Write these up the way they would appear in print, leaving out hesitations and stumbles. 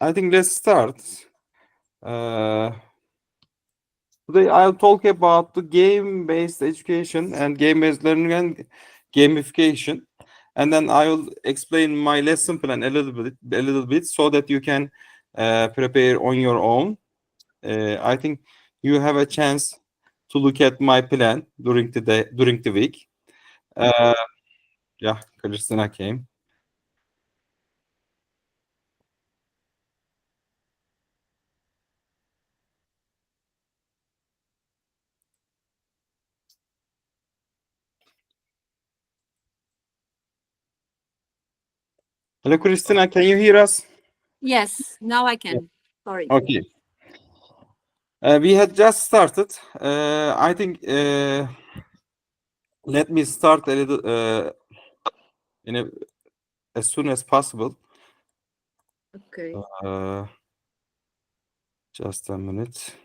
I think let's start. Today I'll talk about the game-based education and game-based learning and gamification, and then I will explain my lesson plan a little bit, so that you can prepare on your own. I think you have a chance to look at my plan during the week. Yeah, Christina came. Hello, Christina. Can you hear us? Yes, now I can. Sorry. Okay. We had just started. I think let me start a little as soon as possible. Okay. Just a minute.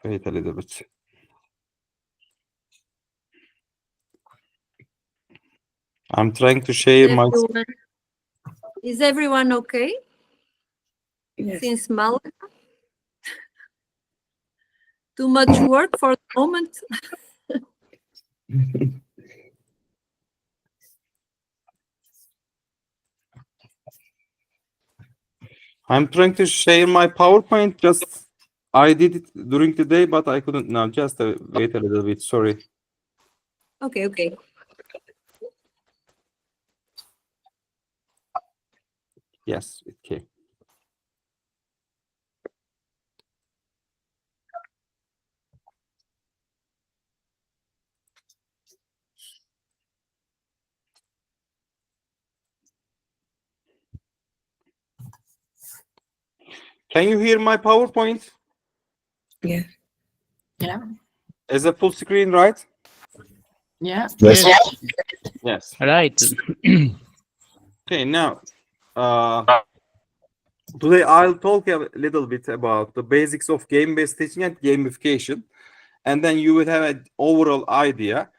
Wait a little bit. I'm trying to share my. Is everyone okay? Yes. Since Malta? Too much work for the moment? I'm trying to share my PowerPoint. Just I did it during the day, but I couldn't now. Just wait a little bit. Sorry. Okay, okay. Yes, it came. Can you hear my PowerPoint? Yeah. Yeah. Is a full screen, right? Yeah. Yes. Yes. Right. Okay, now today I'll talk a little bit about the basics of game-based teaching and gamification, and then you will have an overall idea.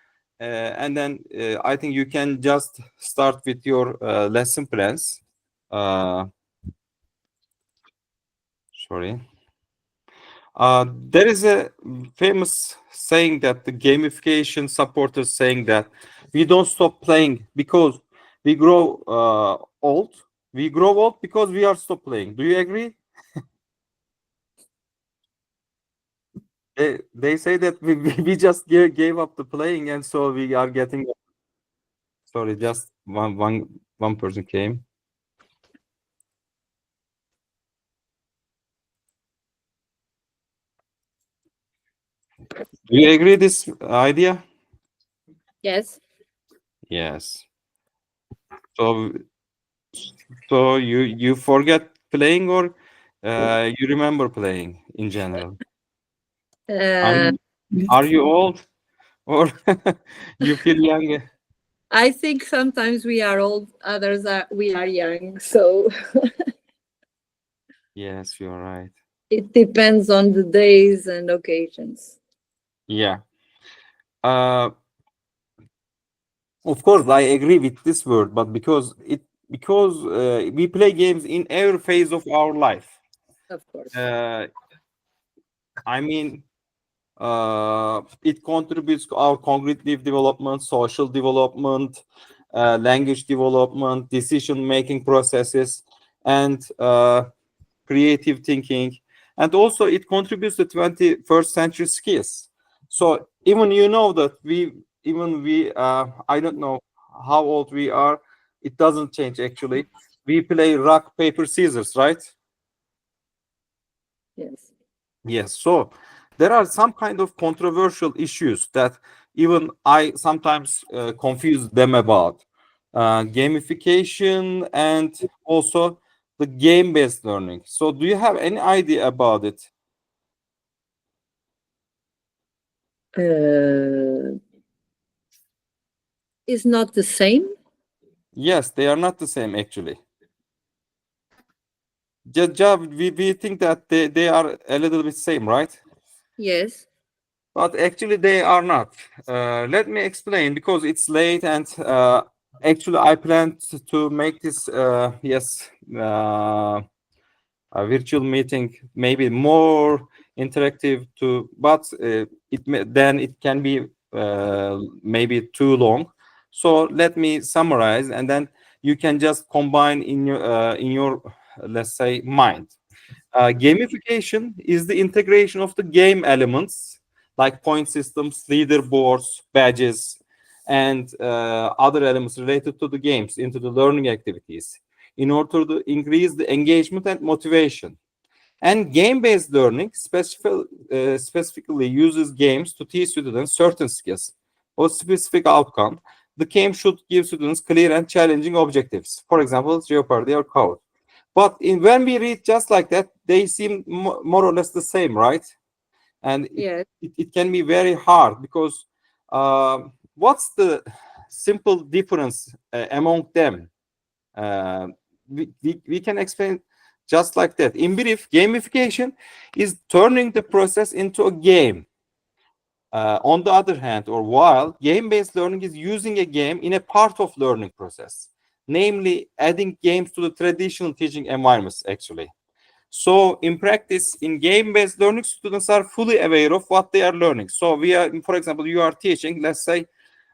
And then I think you can just start with your lesson plans. Sorry. There is a famous saying that the gamification supporters saying that we don't stop playing because we grow old. We grow old because we are stop playing. Do you agree? They say that we just gave up the playing, and so we are getting. Sorry, just one person came. Do you agree this idea? Yes. Yes. So you forget playing, or you remember playing in general? Uh, Are you old, or you feel young? I think sometimes we are old, others we are young. So Yes, you're right. it depends on the days and occasions. Yeah. Of course, I agree with this word, but because we play games in every phase of our life. Of course. I mean, it contributes to our cognitive development, social development, language development, decision-making processes, and creative thinking. And also, it contributes to 21st century skills. So even you know that I don't know how old we are. It doesn't change actually. We play rock, paper, scissors, right? Yes. Yes. So there are some kind of controversial issues that even I sometimes confuse them about gamification and also the game-based learning. So do you have any idea about it? Is not the same. Yes, they are not the same actually. we think that they are a little bit same, right? Yes. But actually they are not. Let me explain, because it's late, and actually I planned to make this a virtual meeting maybe more interactive to, but then it can be maybe too long. So let me summarize, and then you can just combine in your let's say mind. Gamification is the integration of the game elements like point systems, leaderboards, badges, and other elements related to the games into the learning activities in order to increase the engagement and motivation. And game-based learning specifically uses games to teach students certain skills or specific outcome. The game should give students clear and challenging objectives. For example, Jeopardy or Code. But when we read just like that, they seem more or less the same, right? And Yes. it can be very hard, because what's the simple difference among them? We can explain just like that. In brief, gamification is turning the process into a game. On the other hand, or while game-based learning is using a game in a part of learning process, namely adding games to the traditional teaching environments, actually. So in practice, in game-based learning, students are fully aware of what they are learning. So we are, for example, you are teaching, let's say,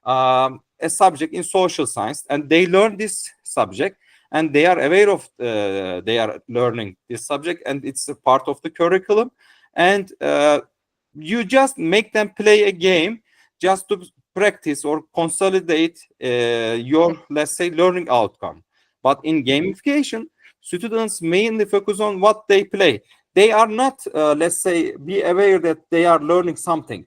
a subject in social science, and they learn this subject, and they are aware of they are learning this subject, and it's a part of the curriculum. And you just make them play a game just to practice or consolidate your, let's say, learning outcome. But in gamification, students mainly focus on what they play. They are not, let's say, be aware that they are learning something.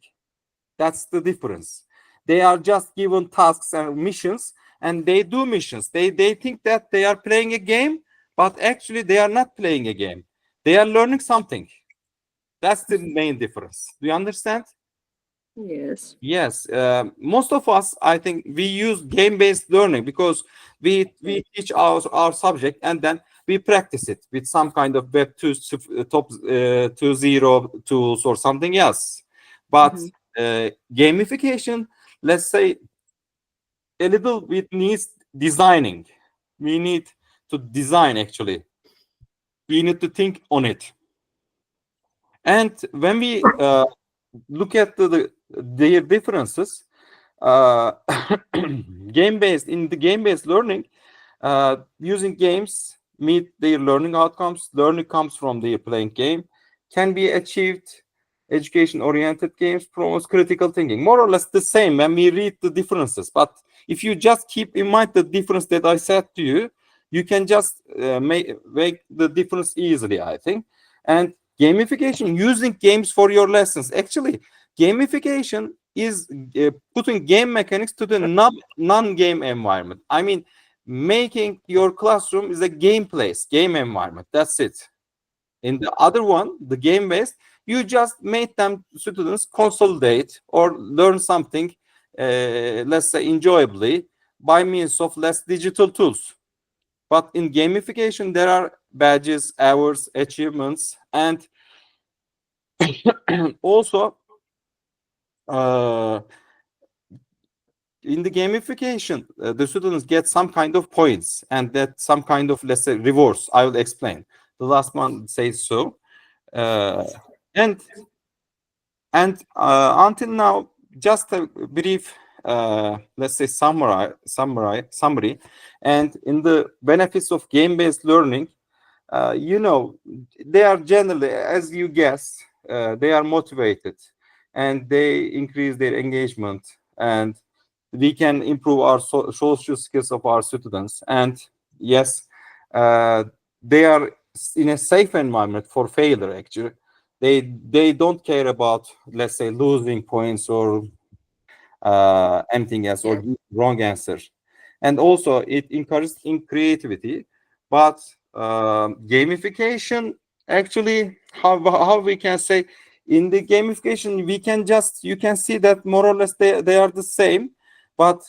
That's the difference. They are just given tasks and missions, and they do missions. They think that they are playing a game, but actually they are not playing a game. They are learning something. That's the main difference. Do you understand? Yes. Yes, most of us, I think, we use game-based learning because we teach our subject, and then we practice it with some kind of Web 2 top 2.0 tools or something else. But gamification, let's say, a little bit needs designing. We need to design, actually. We need to think on it. And when we look at their differences, uh, game-based learning, using games meet their learning outcomes. Learning comes from their playing game, can be achieved. Education-oriented games promotes critical thinking. More or less the same when we read the differences. But if you just keep in mind the difference that I said to you, you can just make the difference easily, I think. And gamification, using games for your lessons. Actually, gamification is putting game mechanics to the non-game environment. I mean, making your classroom is a game place, game environment. That's it. In the other one, the game-based, you just made them students consolidate or learn something, let's say, enjoyably by means of less digital tools. But in gamification, there are badges, hours, achievements, and also in the gamification, the students get some kind of points, and that some kind of, let's say, rewards. I will explain. The last one says so. And until now, just a brief, let's say, summary. And in the benefits of game-based learning, they are generally, as you guess, they are motivated, and they increase their engagement, and we can improve our social skills of our students. And yes, they are in a safe environment for failure, actually. They don't care about, let's say, losing points or anything else, or wrong answers. And also it encourages in creativity. But gamification, actually, how we can say, in the gamification, you can see that more or less they are the same. But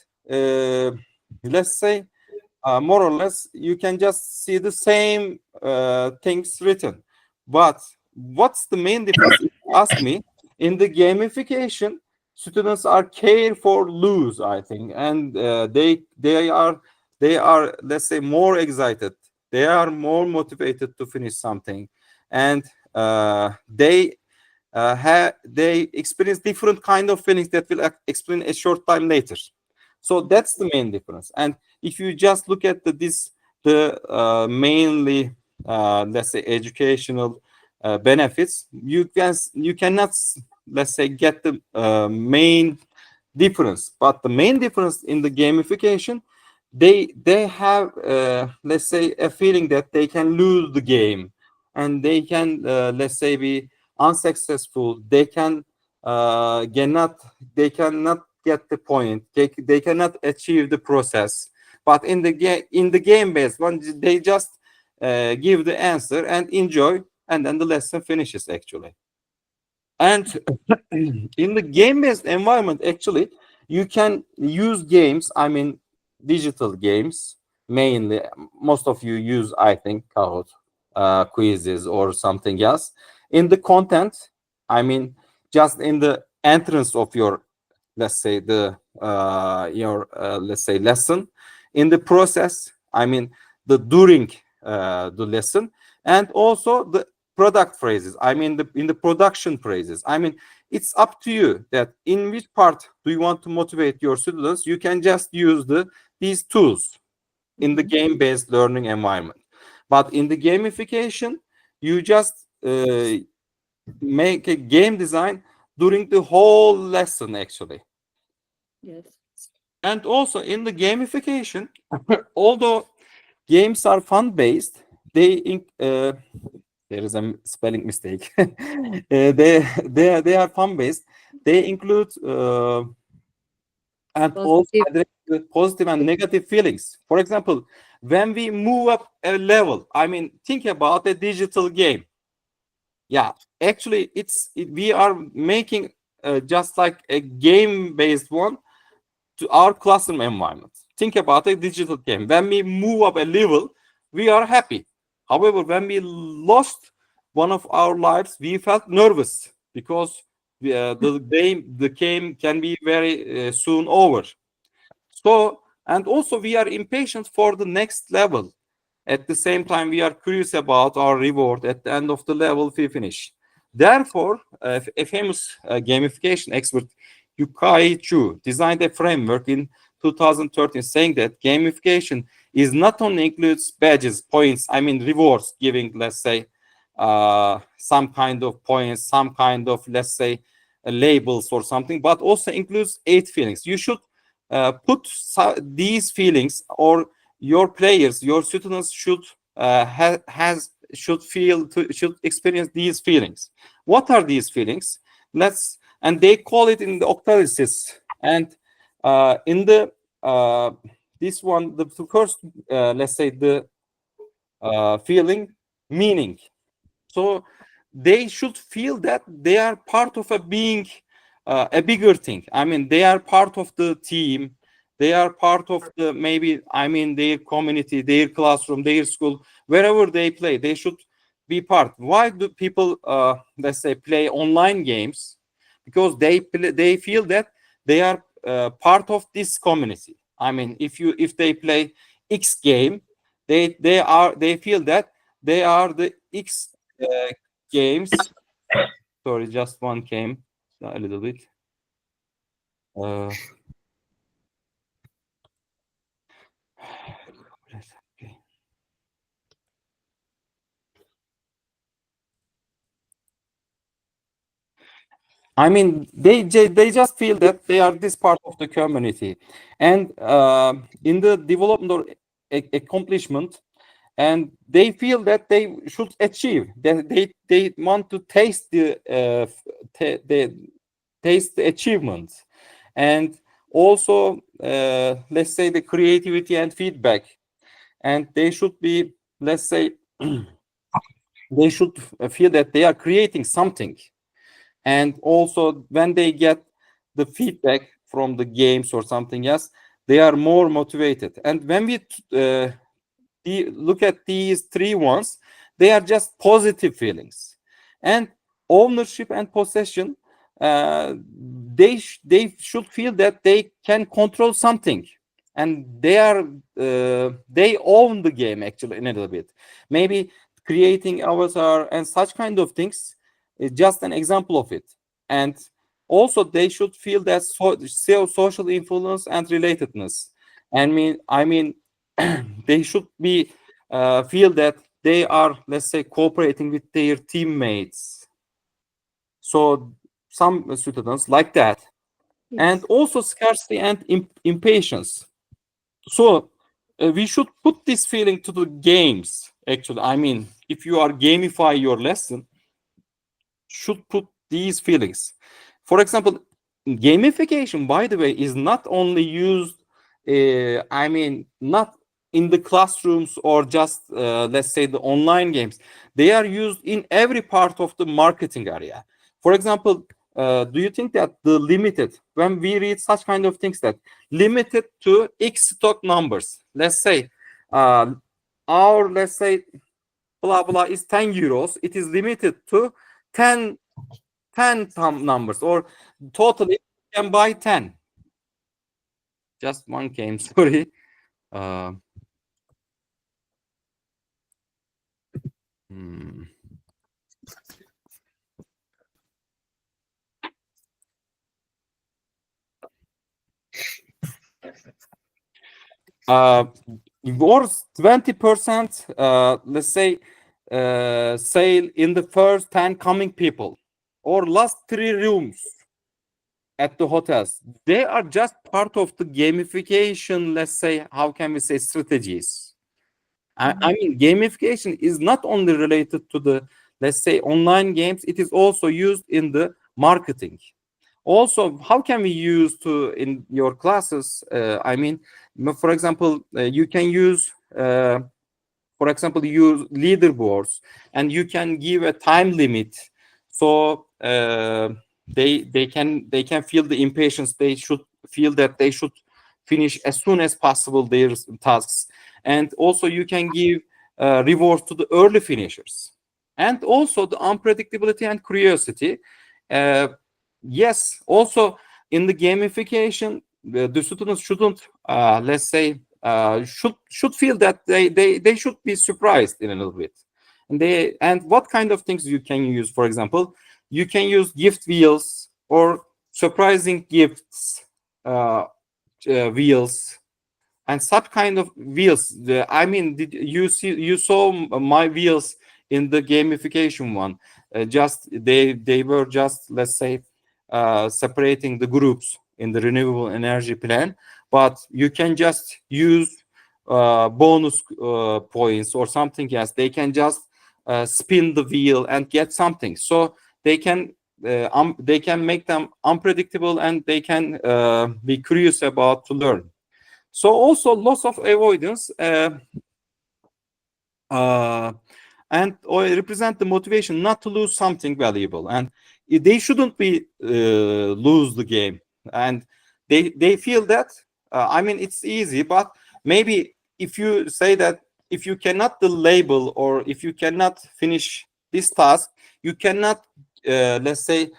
let's say more or less you can just see the same things written. But what's the main difference? If you ask me, in the gamification, students are care for lose, I think, and they are, let's say, more excited. They are more motivated to finish something, and they experience different kind of feelings that will explain a short time later. So that's the main difference. And if you just look at the mainly let's say educational benefits, you cannot, let's say, get the main difference. But the main difference in the gamification, they have let's say a feeling that they can lose the game, and they can let's say be unsuccessful. They cannot get the point. They cannot achieve the process. But in the game based one, they just give the answer and enjoy, and then the lesson finishes actually. And in the game based environment, actually, you can use games. I mean, digital games mainly. Most of you use, I think, Kahoot, quizzes or something else. In the content, I mean, just in the entrance of your, let's say, let's say lesson. In the process, I mean, the during the lesson, and also the product phrases. I mean, in the production phrases. I mean, it's up to you that in which part do you want to motivate your students. You can just use these tools in the game-based learning environment. But in the gamification, you just make a game design during the whole lesson actually. Yes. And also in the gamification, although games are fun-based, there is a spelling mistake. They are fun-based. They include and also Positive. address the positive and negative feelings. For example, when we move up a level, I mean, think about a digital game. Yeah, actually, we are making just like a game-based one to our classroom environment. Think about a digital game. When we move up a level, we are happy. However, when we lost one of our lives, we felt nervous because the game can be very soon over. So, and also we are impatient for the next level. At the same time, we are curious about our reward at the end of the level we finish. Therefore, a famous gamification expert, Yukai Chu, designed a framework in 2013 saying that gamification is not only includes badges, points, I mean rewards, giving, let's say, some kind of points, some kind of, let's say, labels or something, but also includes 8 feelings. You should put these feelings, or your players, your students should should experience these feelings. What are these feelings? And they call it in the octalysis. And in the this one, the first, let's say, the feeling, meaning. So they should feel that they are part of a bigger thing. I mean, they are part of the team. They are part of the, maybe, I mean, their community, their classroom, their school, wherever they play. They should be part. Why do people, let's say, play online games? Because they feel that they are part of this community. I mean, if they play X game, they feel that they are the X games. Sorry, just one came a little bit. Okay. I mean, they just feel that they are this part of the community, and in the development or accomplishment, and they feel that they should achieve. That they want to taste taste the achievements, and also let's say the creativity and feedback, and they should be, let's say, they should feel that they are creating something. And also when they get the feedback from the games or something else, they are more motivated. And when we look at these three ones, they are just positive feelings. And ownership and possession, they should feel that they can control something, and they own the game actually in a little bit. Maybe creating avatar and such kind of things is just an example of it. And also they should feel that social influence and relatedness. I mean they should be feel that they are, let's say, cooperating with their teammates. So some students like that. And also scarcity and impatience. So we should put this feeling to the games actually. I mean, if you are gamify your lesson, should put these feelings. For example, gamification, by the way, is not only used, not in the classrooms or just, let's say, the online games. They are used in every part of the marketing area. For example, do you think that the limited, when we read such kind of things, that limited to X stock numbers, let's say, let's say, blah, blah, is 10 euros, it is limited to 10 numbers, or totally you can buy 10. Just one came, sorry. Or 20%, let's say, sale in the first 10 coming people, or last 3 rooms at the hotels. They are just part of the gamification, let's say, how can we say, strategies. I mean, gamification is not only related to the, let's say, online games, it is also used in the marketing. Also, how can we use to in your classes? For example, you can use, for example, use leaderboards, and you can give a time limit. So they can feel the impatience. They should feel that they should finish as soon as possible their tasks. And also you can give rewards to the early finishers. And also the unpredictability and curiosity. Yes, also in the gamification, the students shouldn't, let's say, should feel that they should be surprised in a little bit. And what kind of things you can use? For example, you can use gift wheels or surprising gifts wheels, and such kind of wheels. Did you saw my wheels in the gamification one? Just they were just, let's say, separating the groups in the renewable energy plan, but you can just use bonus points or something else. They can just spin the wheel and get something. So they can make them unpredictable, and they can be curious about to learn. So also loss of avoidance and or represent the motivation not to lose something valuable, and they shouldn't be lose the game, and they feel that it's easy, but maybe if you say that if you cannot the label, or if you cannot finish this task, you cannot let's say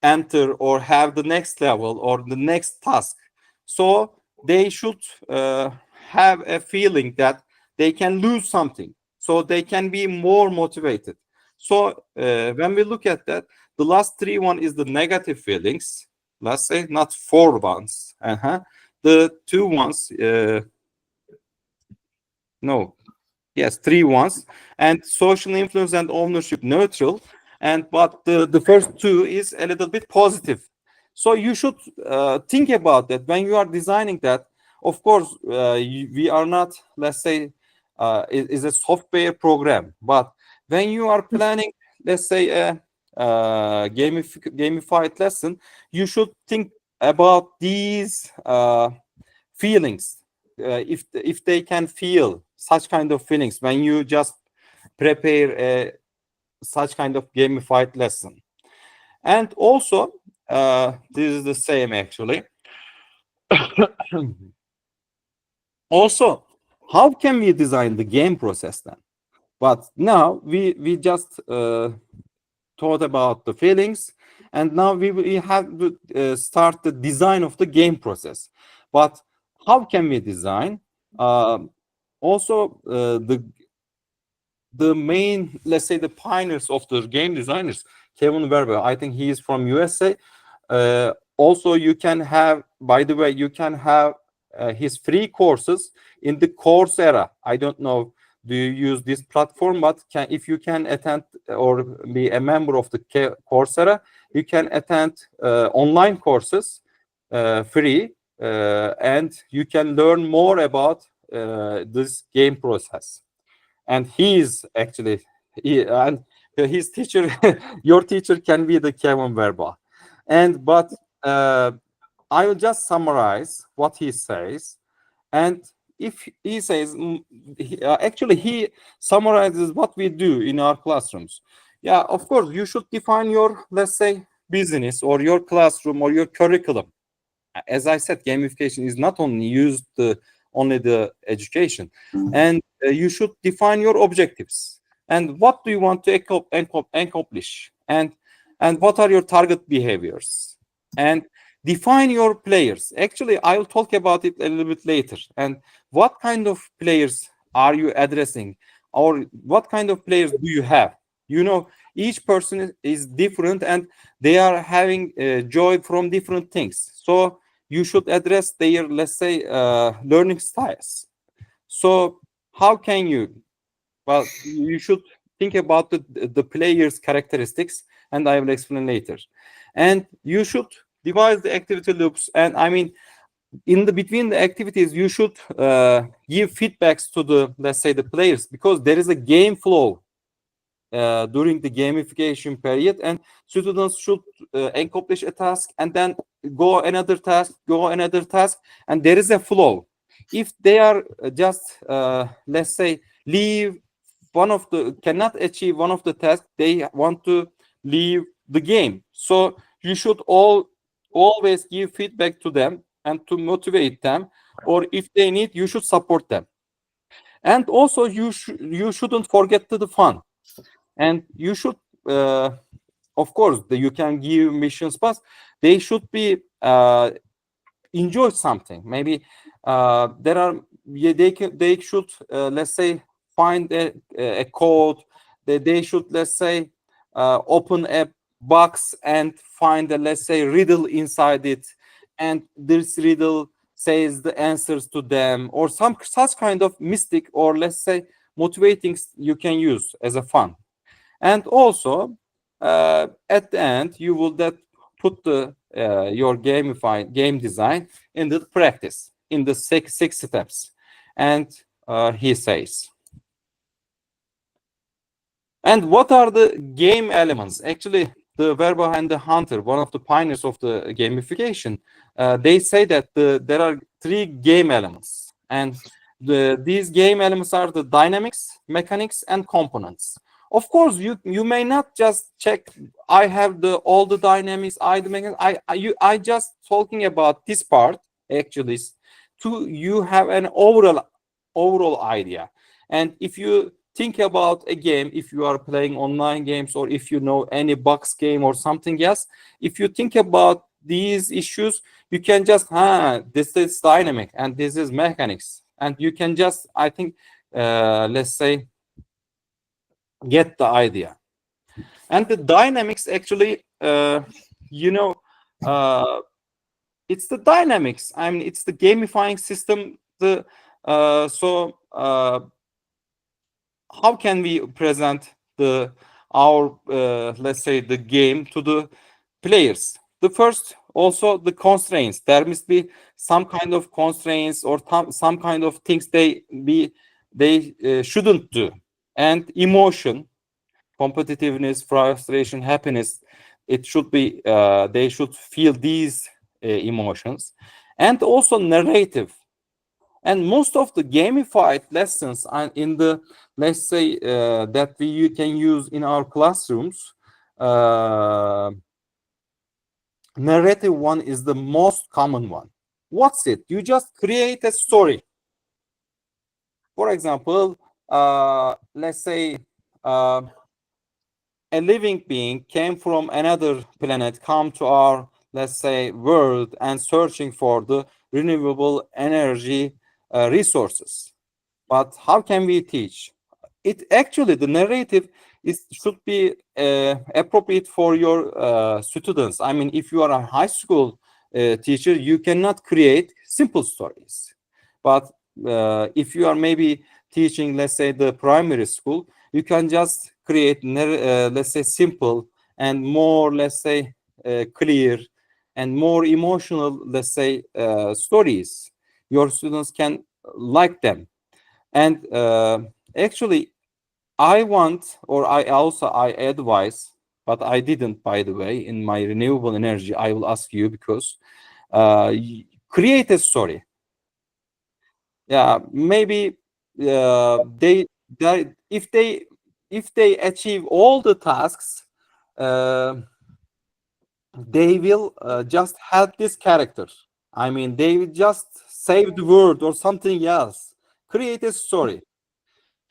enter or have the next level or the next task. So they should have a feeling that they can lose something, so they can be more motivated. So when we look at that, the last 3 one is the negative feelings, let's say, not 4 ones. The 2 ones, no, yes, 3 ones, and social influence and ownership neutral. And but the first 2 is a little bit positive. So you should think about that when you are designing that. Of course, we are not, let's say, is a software program, but when you are planning, let's say, a gamified lesson, you should think about these feelings. If they can feel such kind of feelings when you just prepare such kind of gamified lesson. And also, this is the same actually. Also, how can we design the game process then? But now we just thought about the feelings, and now we have to start the design of the game process. But how can we design? Also, the main, let's say, the pioneers of the game designers, Kevin Werber, I think he is from USA. Also, you can have, by the way, you can have his free courses in the Coursera. I don't know, do you use this platform? But if you can attend or be a member of the Coursera, you can attend online courses free, and you can learn more about this game process. And he's actually, and his teacher, your teacher can be the Kevin Werber. But I will just summarize what he says. And if he says, actually, he summarizes what we do in our classrooms. Yeah, of course, you should define your, let's say, business or your classroom or your curriculum. As I said, gamification is not only used only the education, and you should define your objectives and what do you want to accomplish, and what are your target behaviors, and define your players. Actually, I will talk about it a little bit later. And what kind of players are you addressing, or what kind of players do you have? You know, each person is different and they are having joy from different things. So you should address their, let's say, learning styles. So how can you? Well, you should think about the player's characteristics, and I will explain later. And you should devise the activity loops. And I mean, in the between the activities, you should give feedbacks to the, let's say, the players, because there is a game flow during the gamification period, and students should accomplish a task and then go another task, and there is a flow. If they are just let's say, leave cannot achieve one of the tasks, they want to leave the game. So you should always give feedback to them and to motivate them, or if they need, you should support them. And also you shouldn't forget the fun. And you should, of course, you can give missions, but they should be enjoy something. Maybe there are, they should let's say, find a code. They should, let's say, open a box and find a, let's say, riddle inside it, and this riddle says the answers to them, or some such kind of mystic, or let's say, motivating you can use as a fun. And also, at the end, you will put your gamified game design in the practice in the six steps. And he says, and what are the game elements? Actually, the Werber and the Hunter, one of the pioneers of the gamification, they say that there are 3 game elements, and these game elements are the dynamics, mechanics, and components. Of course, you may not just check, I have all the dynamics, I just talking about this part, actually, to you have an overall idea. And if you think about a game, if you are playing online games, or if you know any box game or something else, if you think about these issues, you can just, this is dynamic and this is mechanics, and you can just, I think, let's say, get the idea. And the dynamics, actually, you know, it's the dynamics. I mean, it's the gamifying system. How can we present our let's say, the game to the players? The first, also, the constraints. There must be some kind of constraints, or some kind of things they shouldn't do. And emotion, competitiveness, frustration, happiness, it should be they should feel these emotions. And also narrative. And most of the gamified lessons are in the, let's say, that you can use in our classrooms. Narrative one is the most common one. What's it? You just create a story. For example, let's say a living being came from another planet, come to our, let's say, world and searching for the renewable energy resources. But how can we teach? It actually, the narrative should be appropriate for your students. I mean, if you are a high school teacher, you cannot create simple stories. But if you are maybe teaching, let's say, the primary school, you can just create, let's say, simple and more, let's say, clear and more emotional, let's say, stories. Your students can like them. And actually, I want, or I advise, but I didn't, by the way, in my renewable energy, I will ask you because create a story. Yeah, maybe if they achieve all the tasks, they will just help this character. I mean, they will just save the world or something else. Create a story.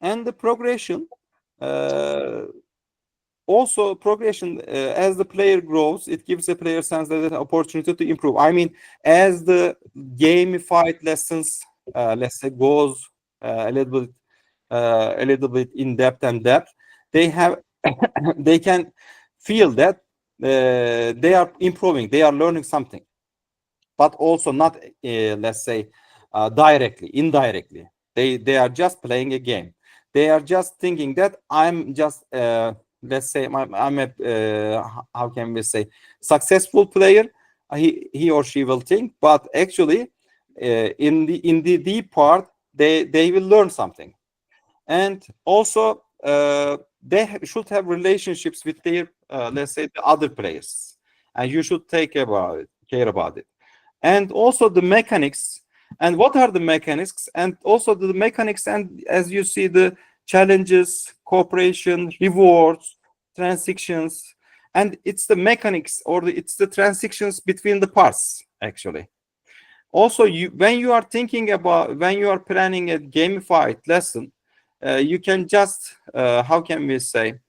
And the progression, also progression, as the player grows, it gives the player sense that the opportunity to improve. I mean, as the gamified lessons, let's say, goes a little bit in depth and depth, they have they can feel that they are improving, they are learning something, but also not, let's say, indirectly. They are just playing a game. They are just thinking that I'm just, let's say, I'm a, how can we say, successful player. He or she will think, but actually, in the deep part, they will learn something. And also, they should have relationships with their, let's say, the other players, and you should care about it. And also the mechanics, and what are the mechanics, and also the mechanics, and as you see, the challenges, cooperation, rewards, transactions, and it's the mechanics, or it's the transactions between the parts, actually. Also, when you are thinking about, when you are planning a gamified lesson, you can just, how can we say,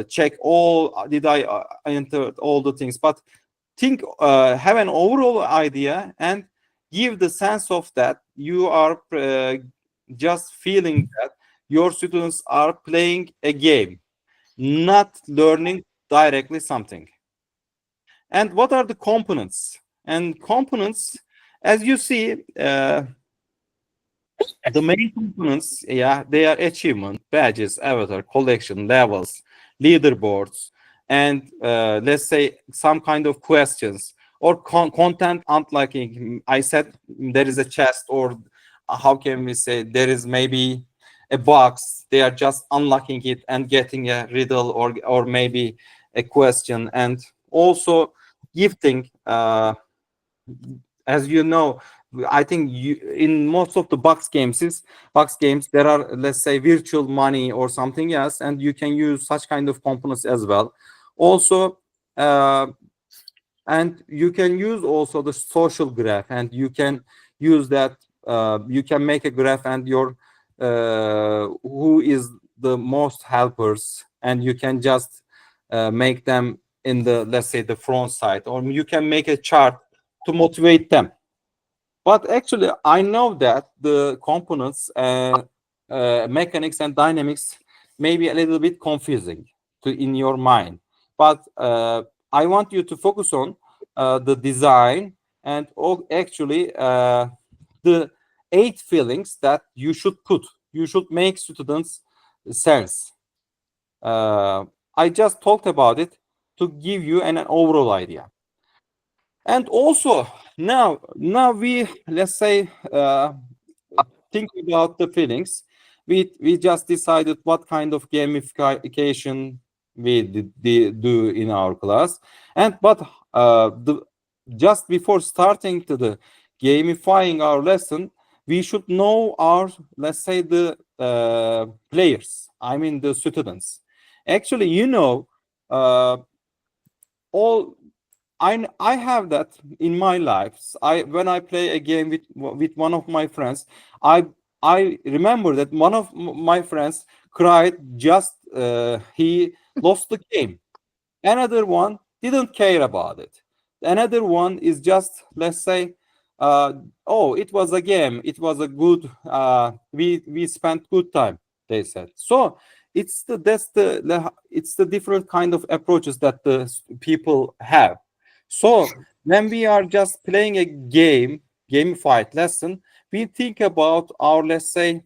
check all, did I enter all the things, but think, have an overall idea and give the sense of that you are just feeling that your students are playing a game, not learning directly something. And what are the components? And components, as you see, the main components, yeah, they are achievement, badges, avatar, collection, levels, leaderboards, and let's say some kind of questions or content unlocking. I said there is a chest, or how can we say, there is maybe a box. They are just unlocking it and getting a riddle, or maybe a question. And also gifting, as you know, I think in most of the box games, there are, let's say, virtual money or something else, and you can use such kind of components as well. Also, and you can use also the social graph, and you can use that. You can make a graph, and your who is the most helpers, and you can just make them in the, let's say, the front side, or you can make a chart to motivate them. But actually, I know that the components, mechanics and dynamics may be a little bit confusing in your mind. But I want you to focus on the design, and actually the 8 feelings that you should put. You should make students sense. I just talked about it to give you an overall idea. And also, now we, let's say, think about the feelings. We just decided what kind of gamification we do in our class, and but just before starting to the gamifying our lesson, we should know our, let's say, the players. I mean, the students. Actually, all I have that in my life. When I play a game with one of my friends, I remember that one of my friends cried just he lost the game. Another one didn't care about it. Another one is just, let's say, oh, it was a game. It was a good. We spent good time. They said. So it's it's the different kind of approaches that the people have. So when we are just playing a gamified lesson, we think about our, let's say,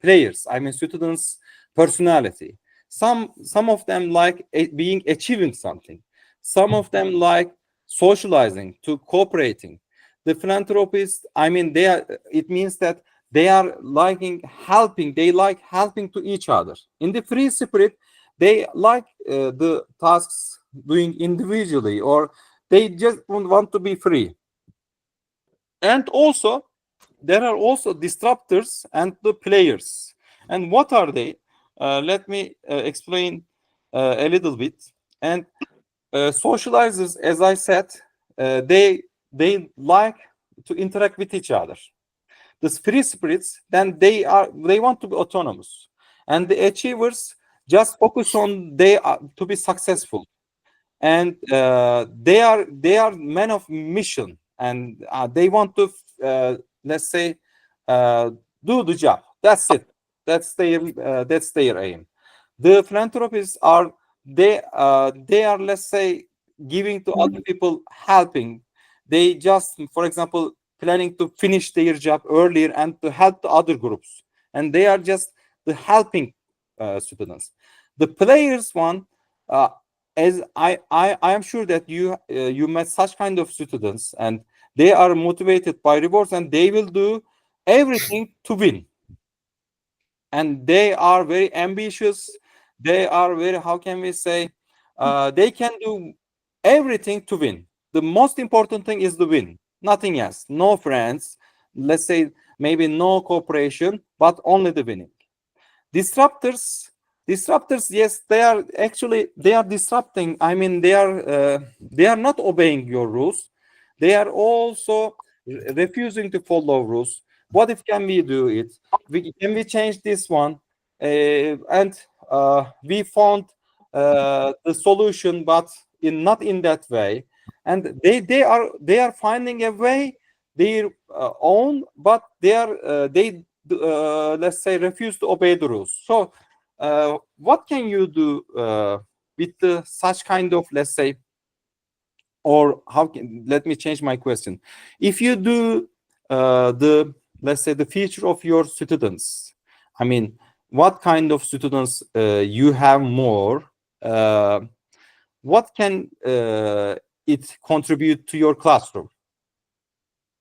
players. I mean, students' personality. Some of them like being achieving something. Some of them like socializing, to cooperating. The philanthropists, I mean, they are. It means that they are liking helping. They like helping to each other. In the free spirit, they like the tasks doing individually, or they just want to be free. And also, there are also disruptors and the players. And what are they? Let me explain a little bit. And socializers, as I said, they like to interact with each other. The free spirits, then they want to be autonomous, and the achievers just focus on to be successful, and they are men of mission, and they want to let's say uh, do the job. That's it. That's their aim. The philanthropists are they are, let's say, giving to other people, helping. They just, for example, planning to finish their job earlier and to help the other groups, and they are just the helping students. The players one, as I am sure that you met such kind of students, and they are motivated by rewards, and they will do everything to win, and they are very ambitious. They are very, how can we say, they can do everything to win. The most important thing is the win, nothing else. No friends, let's say, maybe no cooperation, but only the winning. Disruptors, yes, they are disrupting. I mean, they are not obeying your rules. They are also refusing to follow rules. What if can we do it? Can we change this one? And we found the solution, but not in that way. And they are finding a way their own, but they let's say, refuse to obey the rules. So what can you do with such kind of, let's say, or let me change my question. If you do let's say, the future of your students, I mean, what kind of students you have more, what can it contribute to your classroom?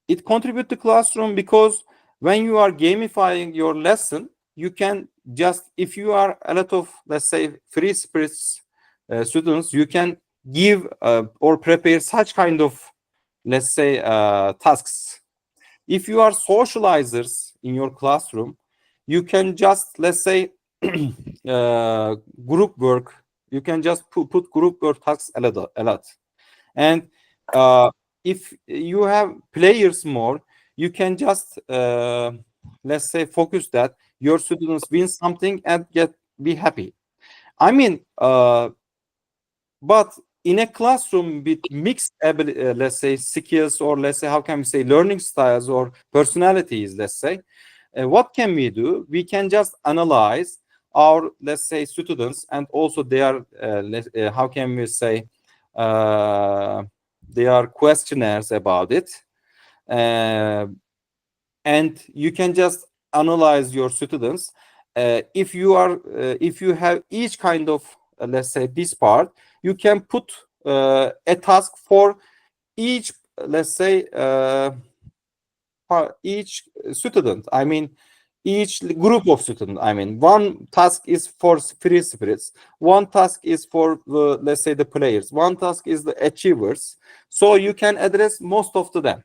It contributes to classroom because when you are gamifying your lesson, you can just, if you are a lot of, let's say, free spirits students, you can give or prepare such kind of, let's say, tasks. If you are socializers in your classroom, you can just, let's say, group work. You can just put group work tasks a lot. And if you have players more, you can just let's say, focus that your students win something and be happy. I mean, but in a classroom with mixed let's say, skills, or let's say, how can we say, learning styles or personalities, let's say, what can we do? We can just analyze our, let's say, students, and also they are how can we say, they are questionnaires about it, and you can just analyze your students. If you have each kind of, let's say, this part, you can put a task for each, let's say, each student. I mean, each group of students. I mean, one task is for free spirits, one task is for the, let's say, the players, one task is the achievers. So you can address most of them.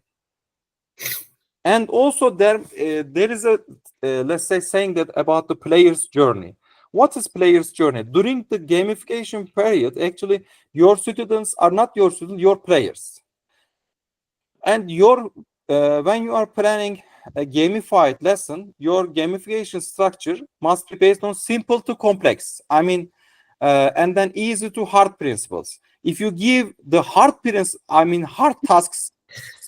And also there is a let's say, saying that about the player's journey. what is player's journey? During the gamification period, actually, your students are not your students, your players. And your when you are planning a gamified lesson, your gamification structure must be based on simple to complex. I mean, and then easy to hard principles. If you give the hard tasks,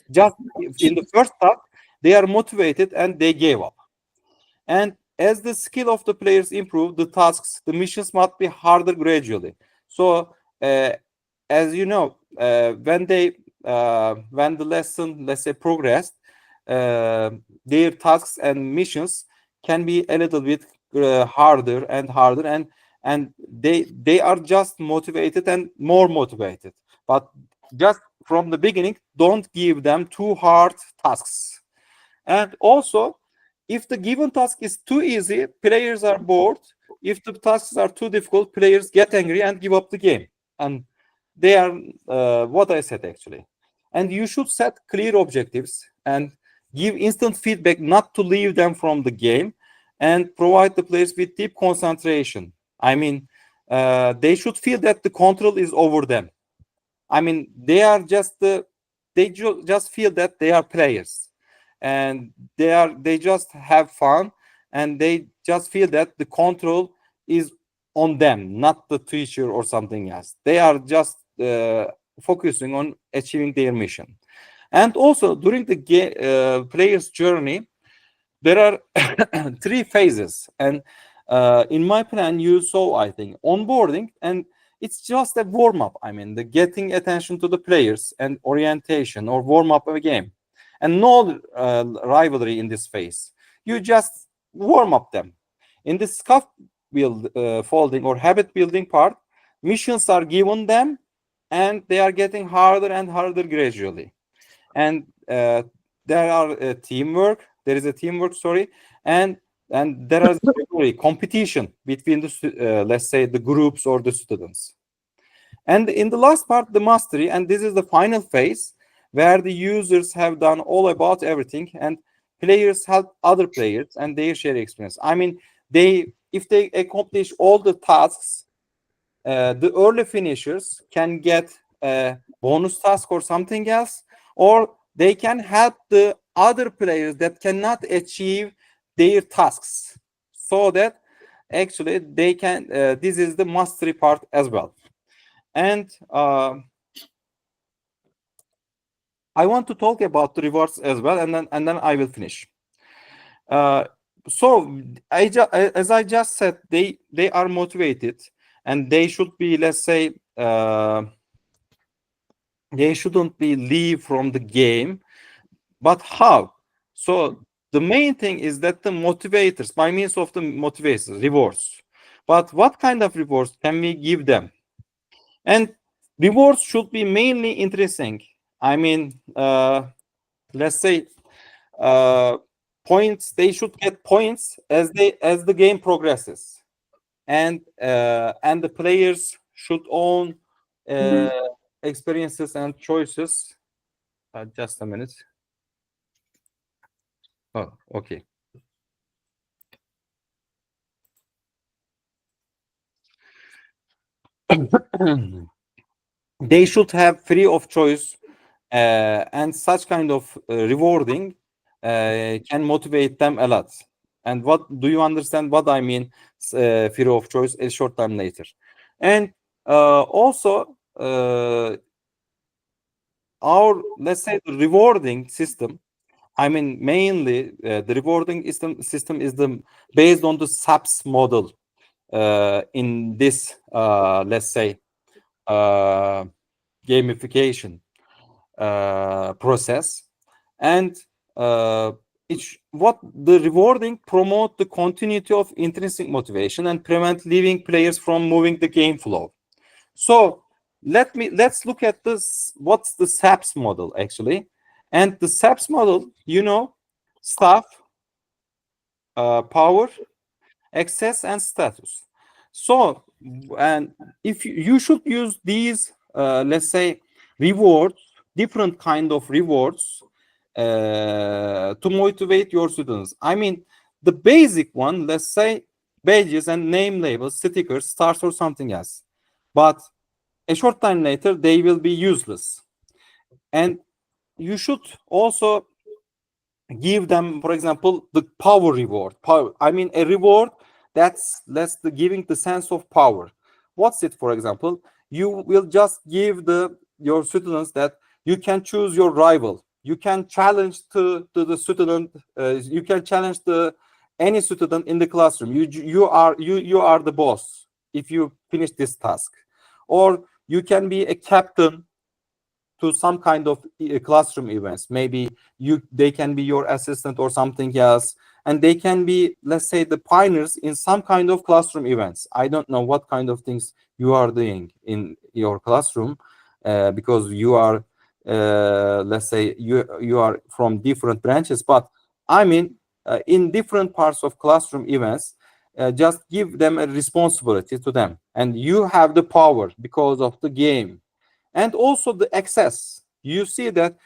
just in the first task, they are motivated and they gave up. And as the skill of the players improve, the tasks, the missions must be harder gradually. So, as you know, when the lesson, let's say, progressed, their tasks and missions can be a little bit harder and harder, and they are just motivated and more motivated. But just from the beginning, don't give them too hard tasks. And also, if the given task is too easy, players are bored. If the tasks are too difficult, players get angry and give up the game. And they are what I said, actually. And you should set clear objectives and give instant feedback, not to leave them from the game, and provide the players with deep concentration. I mean, they should feel that the control is over them. I mean, they are just just feel that they are players, and they just have fun, and they just feel that the control is on them, not the teacher or something else. They are just focusing on achieving their mission. And also, during the player's journey, there are three phases. And in my plan, you saw, I think, onboarding, and it's just a warm-up. I mean, the getting attention to the players and orientation, or warm-up of a game. And no rivalry in this phase. You just warm up them. In the scuff folding or habit building part, missions are given them, and they are getting harder and harder gradually. And there are teamwork. There is a teamwork story, and there is a competition between the let's say the groups or the students. And in the last part, the mastery, and this is the final phase, where the users have done all about everything, and players help other players and they share experience. I mean, if they accomplish all the tasks, the early finishers can get a bonus task or something else, or they can help the other players that cannot achieve their tasks, so that actually they can this is the mastery part as well. And I want to talk about the rewards as well, and then I will finish. So as I just said, they are motivated, and they should be, let's say, they shouldn't be leave from the game. But how? So the main thing is that the motivators, by means of the motivators, rewards. But what kind of rewards can we give them? And rewards should be mainly interesting. I mean, let's say points. They should get points as the game progresses, and the players should own experiences and choices. Just a minute. Oh, okay. They should have free of choice, and such kind of rewarding can motivate them a lot. And what do you understand what I mean, free of choice, a short time later. And also our, let's say, the rewarding system, I mean, mainly the rewarding system is based on the SAPS model in this let's say gamification process. And what the rewarding promote the continuity of intrinsic motivation and prevent leaving players from moving the game flow. So let's look at this. What's the SAPS model actually? And the SAPS model, staff, power, access, and status. So, and if you should use these, let's say, rewards, different kind of rewards, to motivate your students. I mean, the basic one, let's say, badges and name labels, stickers, stars, or something else. But a short time later, they will be useless. And you should also give them, for example, the power reward. I mean, a reward that's giving the sense of power. What's it? For example, you will just give your students that you can choose your rival. You can challenge to the student. You can challenge any student in the classroom. You are the boss if you finish this task, or you can be a captain to some kind of classroom events. Maybe they can be your assistant or something else, and they can be, let's say, the pioneers in some kind of classroom events. I don't know what kind of things you are doing in your classroom, because you are, let's say, you are from different branches. But I mean, in different parts of classroom events, just give them a responsibility to them, and you have the power because of the game. And also the access. You see that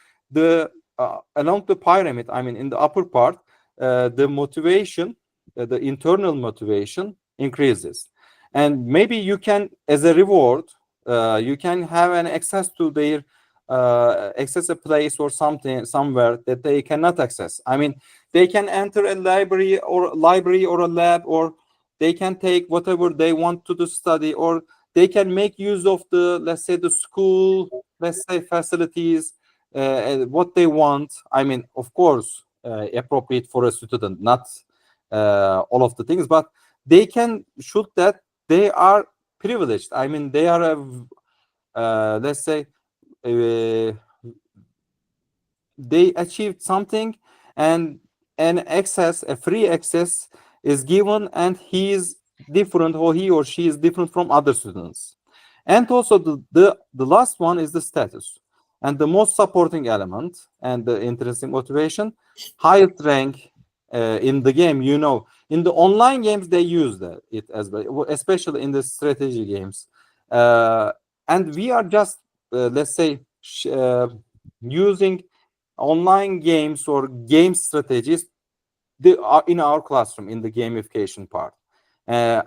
along the pyramid, I mean, in the upper part, the motivation, the internal motivation increases. And maybe you can, as a reward, you can have an access to their access a place or something somewhere that they cannot access. I mean, they can enter a library or a lab, or they can take whatever they want to study, or they can make use of the, let's say, the school, let's say, facilities, what they want. I mean, of course, appropriate for a student, not all of the things, but they can show that they are privileged. I mean, they are, let's say, they achieved something, and a free access is given, and he is different, or he or she is different from other students. And also the last one is the status, and the most supporting element and the interesting motivation, highest rank in the game. You know, in the online games they use it as well, especially in the strategy games, and we are just let's say using online games or game strategies in our classroom in the gamification part.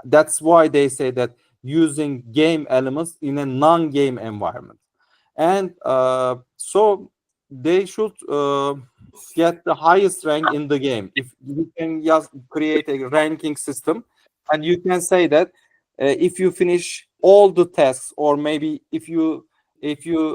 That's why they say that using game elements in a non-game environment. And so they should get the highest rank in the game. If you can just create a ranking system, and you can say that if you finish all the tests, or maybe if you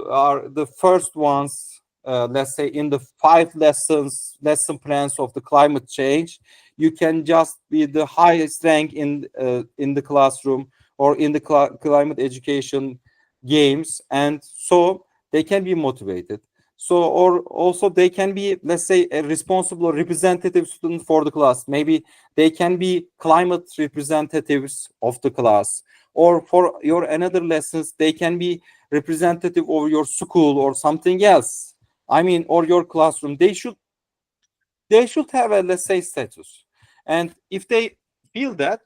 are the first ones, let's say, in the 5 lesson plans of the climate change, you can just be the highest rank in the classroom, or in the climate education games, and so they can be motivated. So, or also they can be, let's say, a responsible representative student for the class. Maybe they can be climate representatives of the class, or for your another lessons, they can be representative of your school or something else. I mean, or your classroom. They should have a, let's say, status. And if they feel that,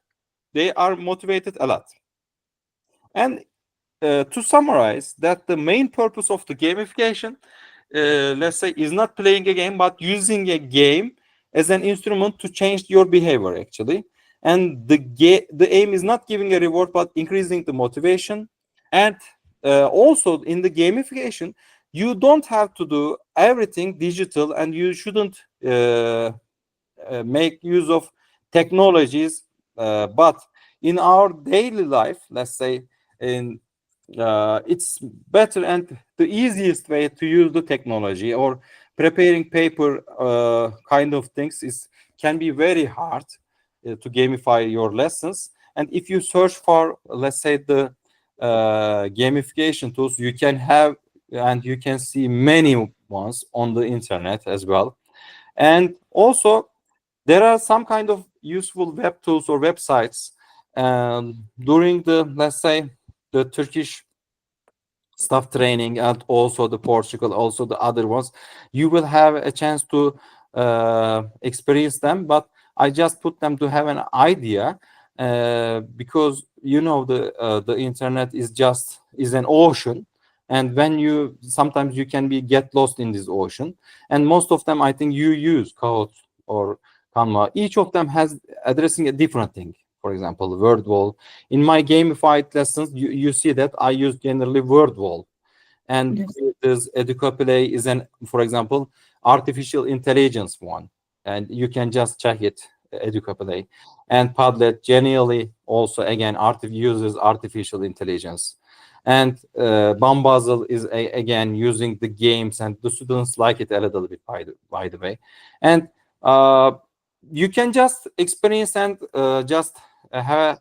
they are motivated a lot. And to summarize, that the main purpose of the gamification, let's say, is not playing a game, but using a game as an instrument to change your behavior, actually. And the aim is not giving a reward, but increasing the motivation. And also in the gamification, you don't have to do everything digital, and you shouldn't make use of technologies. But in our daily life, let's say, it's better and the easiest way to use the technology, or preparing paper kind of things can be very hard to gamify your lessons. And if you search for, let's say, the gamification tools, you can have, and you can see many ones on the internet as well. And also there are some kind of useful web tools or websites during the, let's say, the Turkish staff training, and also the Portugal, also the other ones. You will have a chance to experience them, but I just put them to have an idea, because you know the internet is an ocean, and when sometimes you can get lost in this ocean. And most of them, I think, you use Kahoot or Canva. Each of them has addressing a different thing. for example, word wall. In my gamified lessons, you see that I use generally word wall. And Yes. this Educaplay is an, for example, artificial intelligence one. And you can just check it, Educaplay. And Padlet generally also, again, uses artificial intelligence. And Bambazzle is, again, using the games, and the students like it a little bit, by the way. And you can just experience and just have a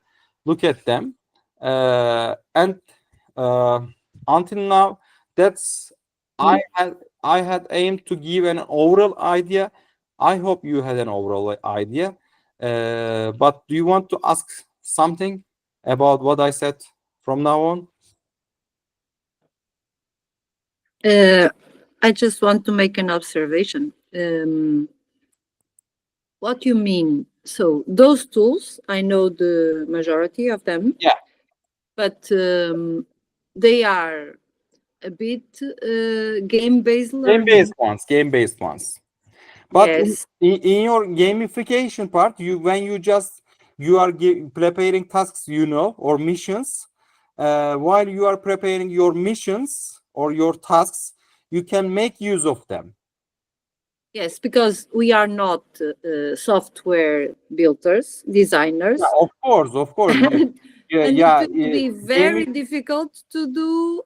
look at them. And until now, that's I had aimed to give an overall idea. I hope you had an overall idea. But do you want to ask something about what I said from now on? I just want to make an observation. What you mean? So those tools, I know the majority of them. Yeah. But they are a bit game-based learning. Game-based ones. But Yes. in your gamification part, when you are preparing tasks, or missions, while you are preparing your missions or your tasks, you can make use of them. Yes, because we are not software builders, designers. Yeah, of course. Yeah, And yeah. it will be very difficult to do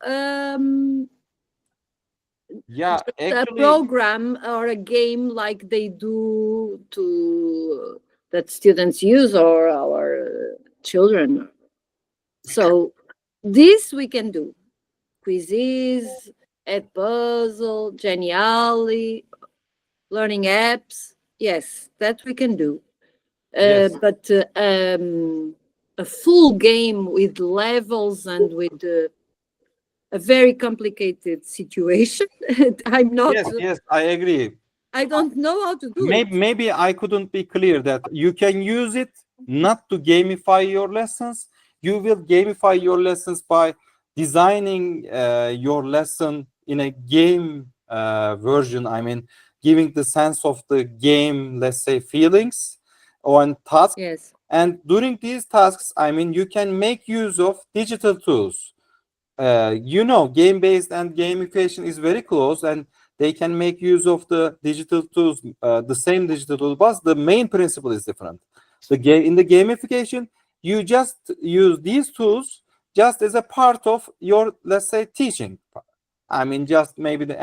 Yeah, a actually, program or a game like they do to that students use or our children. So this we can do. Quizzes, a puzzle, Geniali, learning apps. Yes, that we can do. Yes. But a full game with levels and with a very complicated situation, I'm not. Yes, I agree. I don't know how to do it. Maybe I couldn't be clear that you can use it not to gamify your lessons. You will gamify your lessons by designing your lesson in a game version. I mean, giving the sense of the game, let's say, feelings on tasks. Yes. And during these tasks, I mean, you can make use of digital tools. Game-based and gamification is very close, and they can make use of the digital tools, the same digital tools, but the main principle is different. In the gamification, you just use these tools just as a part of your, let's say, teaching. I mean, just maybe the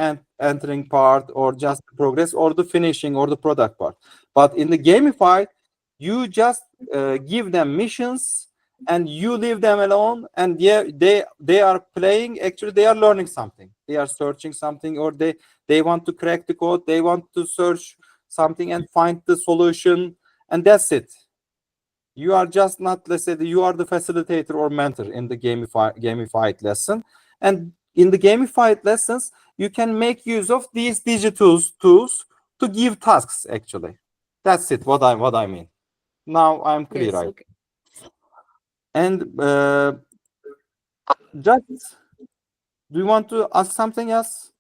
entering part, or just the progress, or the finishing, or the product part. But in the gamified, you just give them missions, and you leave them alone, and they are playing. Actually, they are learning something, they are searching something, or they want to crack the code, they want to search something and find the solution, and that's it. You are just not, let's say, you are the facilitator or mentor in the gamified lesson. And in the gamified lessons, you can make use of these digital tools to give tasks. Actually, that's it, what I mean. Now I'm clear, Yes. right? Okay. And just, do you want to ask something else?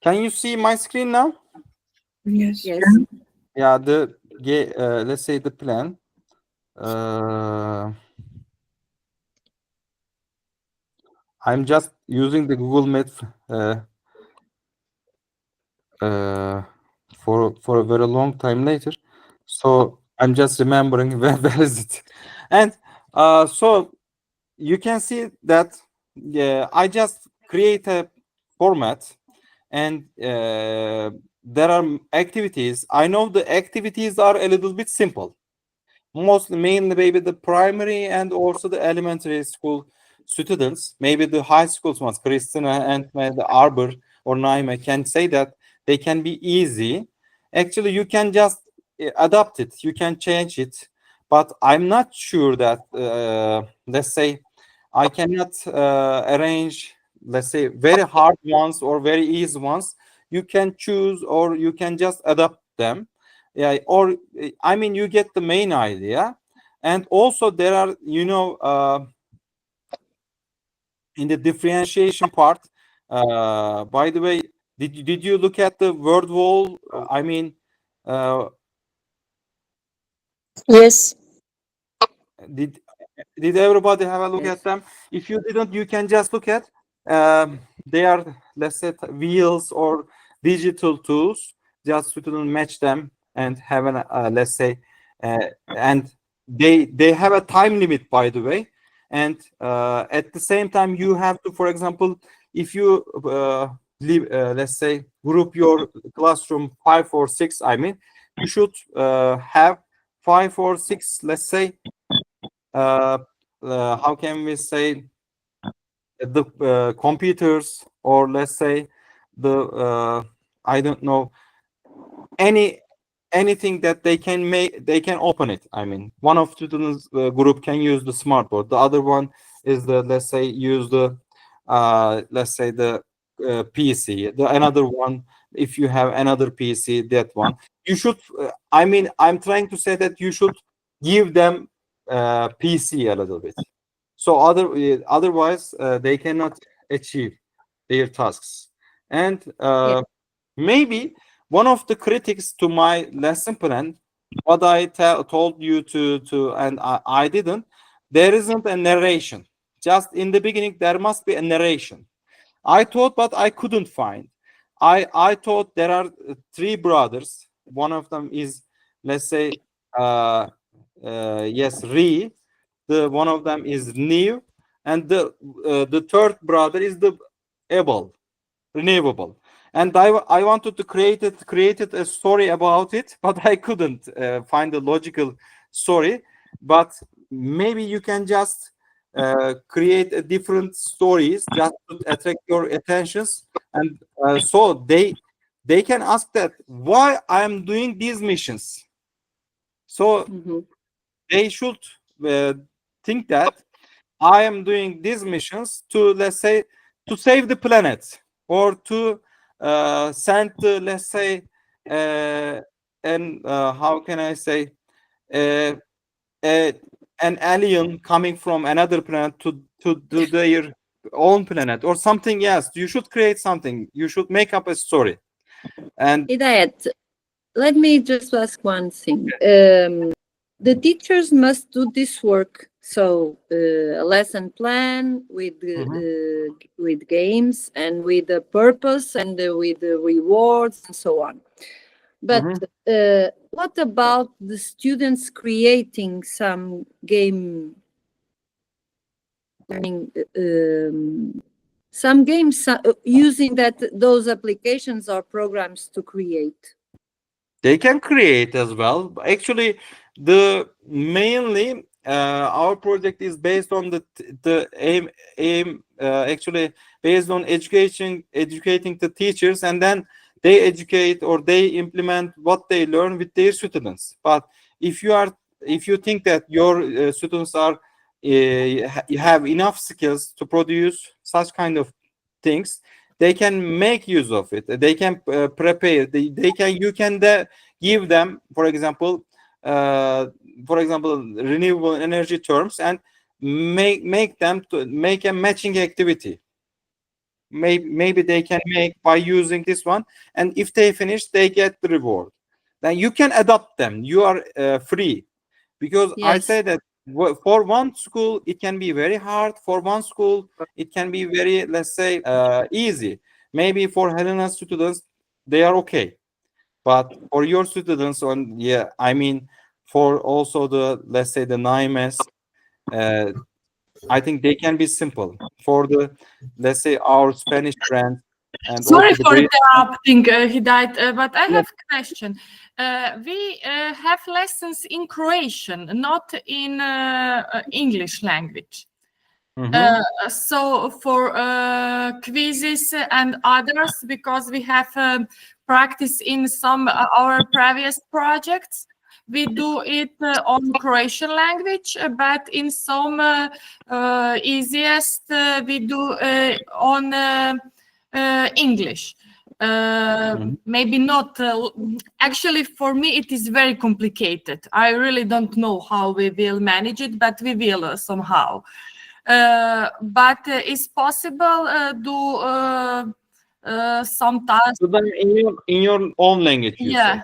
Can you see my screen now? Yes. Yes. Yeah, let's say the plan. I'm just using the Google Meet for a very long time later, so I'm just remembering where is it. And so you can see that I just create a format, and there are activities. I know the activities are a little bit simple, mainly maybe the primary and also the elementary school students, maybe the high school ones, Christina and the Arbor or Naime, can say that they can be easy. Actually, you can just adapt it, you can change it, but I'm not sure that let's say I cannot arrange, let's say, very hard ones or very easy ones. You can choose, or you can just adapt them. Yeah, or I mean, you get the main idea. And also there are, in the differentiation part, by the way, Did you look at the word wall? I mean, Yes. did did everybody have a look Yes. at them? If you didn't, you can just look at. They are, let's say, wheels or digital tools. Just to match them and have an let's say, and they have a time limit, by the way. And at the same time, you have to, for example, if you leave, let's say, group your classroom 5 or 6. I mean, you should have 5 or 6, let's say, how can we say, the computers, or let's say the I don't know, anything that they can make, they can open it. I mean, one of students group can use the smartboard, the other one is the, let's say, use the let's say the PC, the another one, if you have another PC, that one you should I mean, I'm trying to say that you should give them PC a little bit, so otherwise they cannot achieve their tasks. And Yeah. maybe one of the critics to my lesson plan, what I told you to and I didn't, there isn't a narration. Just in the beginning there must be a narration. I thought, but I couldn't find. I thought there are 3 brothers. One of them is, let's say, yes, Ri. The one of them is New, and the third brother is the Abel, renewable. And I wanted to created a story about it, but I couldn't find a logical story. But maybe you can just create a different stories just to attract your attentions. And so they can ask that why I am doing these missions. So Mhm. they should uh, think that I am doing these missions to, let's say, to save the planet, or to send, let's say, and how can I say, uh, uh, an alien coming from another planet to do their own planet or something else. You should create something. You should make up a story. And Hidayat, let me just ask one thing. The teachers must do this work. So a lesson plan with games and with the purpose and with the rewards and so on. But what about the students creating some game? I mean, some games using those applications or programs to create. they can create as well. Actually, the mainly our project is based on the aim actually based on educating the teachers, and then they educate or they implement what they learn with their students. But if you think that your students are you have enough skills to produce such kind of things, they can make use of it. They can prepare. They can. You can give them, uh, for example, renewable energy terms, and make them to make a matching activity. Maybe they can make by using this one, and if they finish, they get the reward. Then you can adopt them. You are free, because I Yes. say that for one school it can be very hard, for one school it can be very, let's say, easy. Maybe for Helena's students they are okay, but for your students, on, yeah, I mean, for also the, let's say, the Naimes, uh, I think they can be simple for the, let's say, our Spanish friends, and Sorry also the for British. interrupting, Hidayat, but I Yes. have a question. We have lessons in Croatian, not in English language. Mhm. So for quizzes and others, because we have practice in some our previous projects, we do it on Croatian language, but in some easiest we do on English. Maybe not. Actually, for me, it is very complicated. I really don't know how we will manage it, but we will somehow. But it's possible some tasks. So then in your own language, you say. Yeah.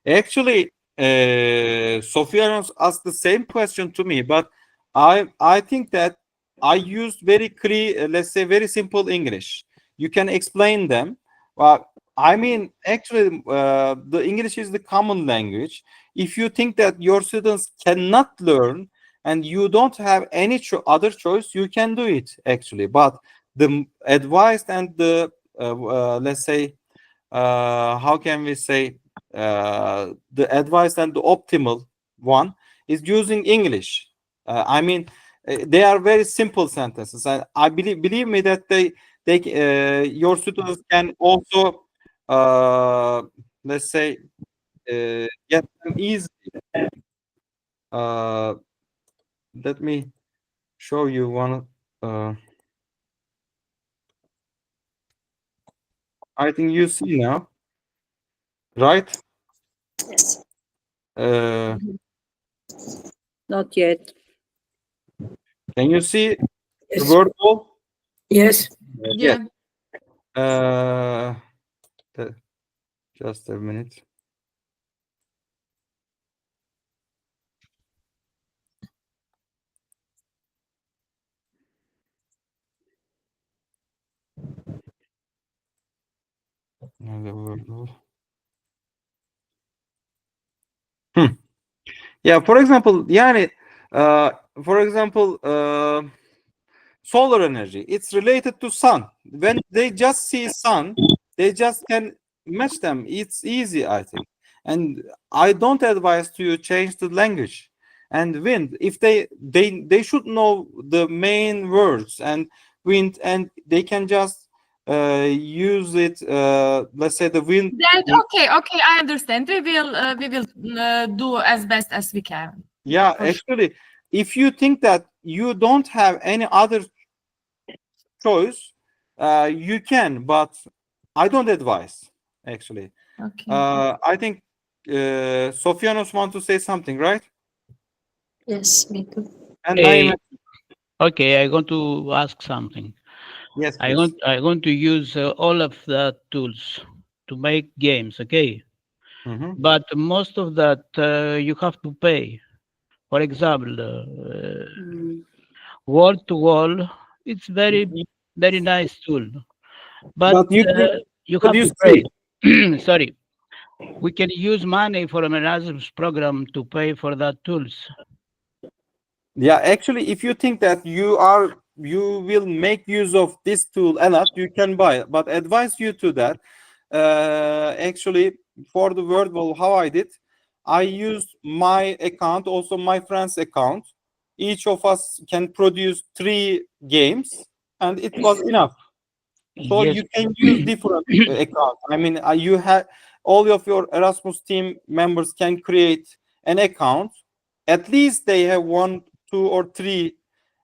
Actually, Sofianos asked the same question to me, but I think that I used very clear, let's say, very simple English. You can explain them. Well, I mean, actually, the English is the common language. If you think that your students cannot learn and you don't have any other choice, you can do it actually. But the advice and the let's say, how can we say, the advice and the optimal one is using English. I mean, they are very simple sentences, and I believe me that your students can also, let's say, get them easily. Let me show you one. I think you see now, right? Yes. Not yet. Can you see the Yes. word wall? Yes. Yes. Yeah. Just a minute. The word wall. Yeah, for example, yani, for example, solar energy, it's related to sun. When they just see sun, they just can match them. It's easy, I think. And I don't advise to you change the language. And wind, if they should know the main words and wind, and they can just use it, let's say the wind. That, okay, I understand. We will do as best as we can. Yeah, For sure. actually, if you think that you don't have any other choice, you can, but I don't advise, actually. Okay. I think Sofianos want to say something, right? Yes, me too. And Hey, Naim, okay, I'm going to ask something. yes, I'm please. going to use all of the tools to make games, okay? Mhm. But most of that you have to pay. For example, Mm. wall to wall, it's very nice tool, but But you can, you but have you to see, pay. Sorry, we can use money from an Erasmus program to pay for that tools. yeah, actually, if you think that you will make use of this tool a lot, you can buy it. But advise you to that. Actually, for the word wall, how I did, I used my account, also my friend's account. Each of us can produce 3 games, and it was enough. So Yes. you can use different accounts. I mean, you have all of your Erasmus team members can create an account. At least they have 1, 2, or 3,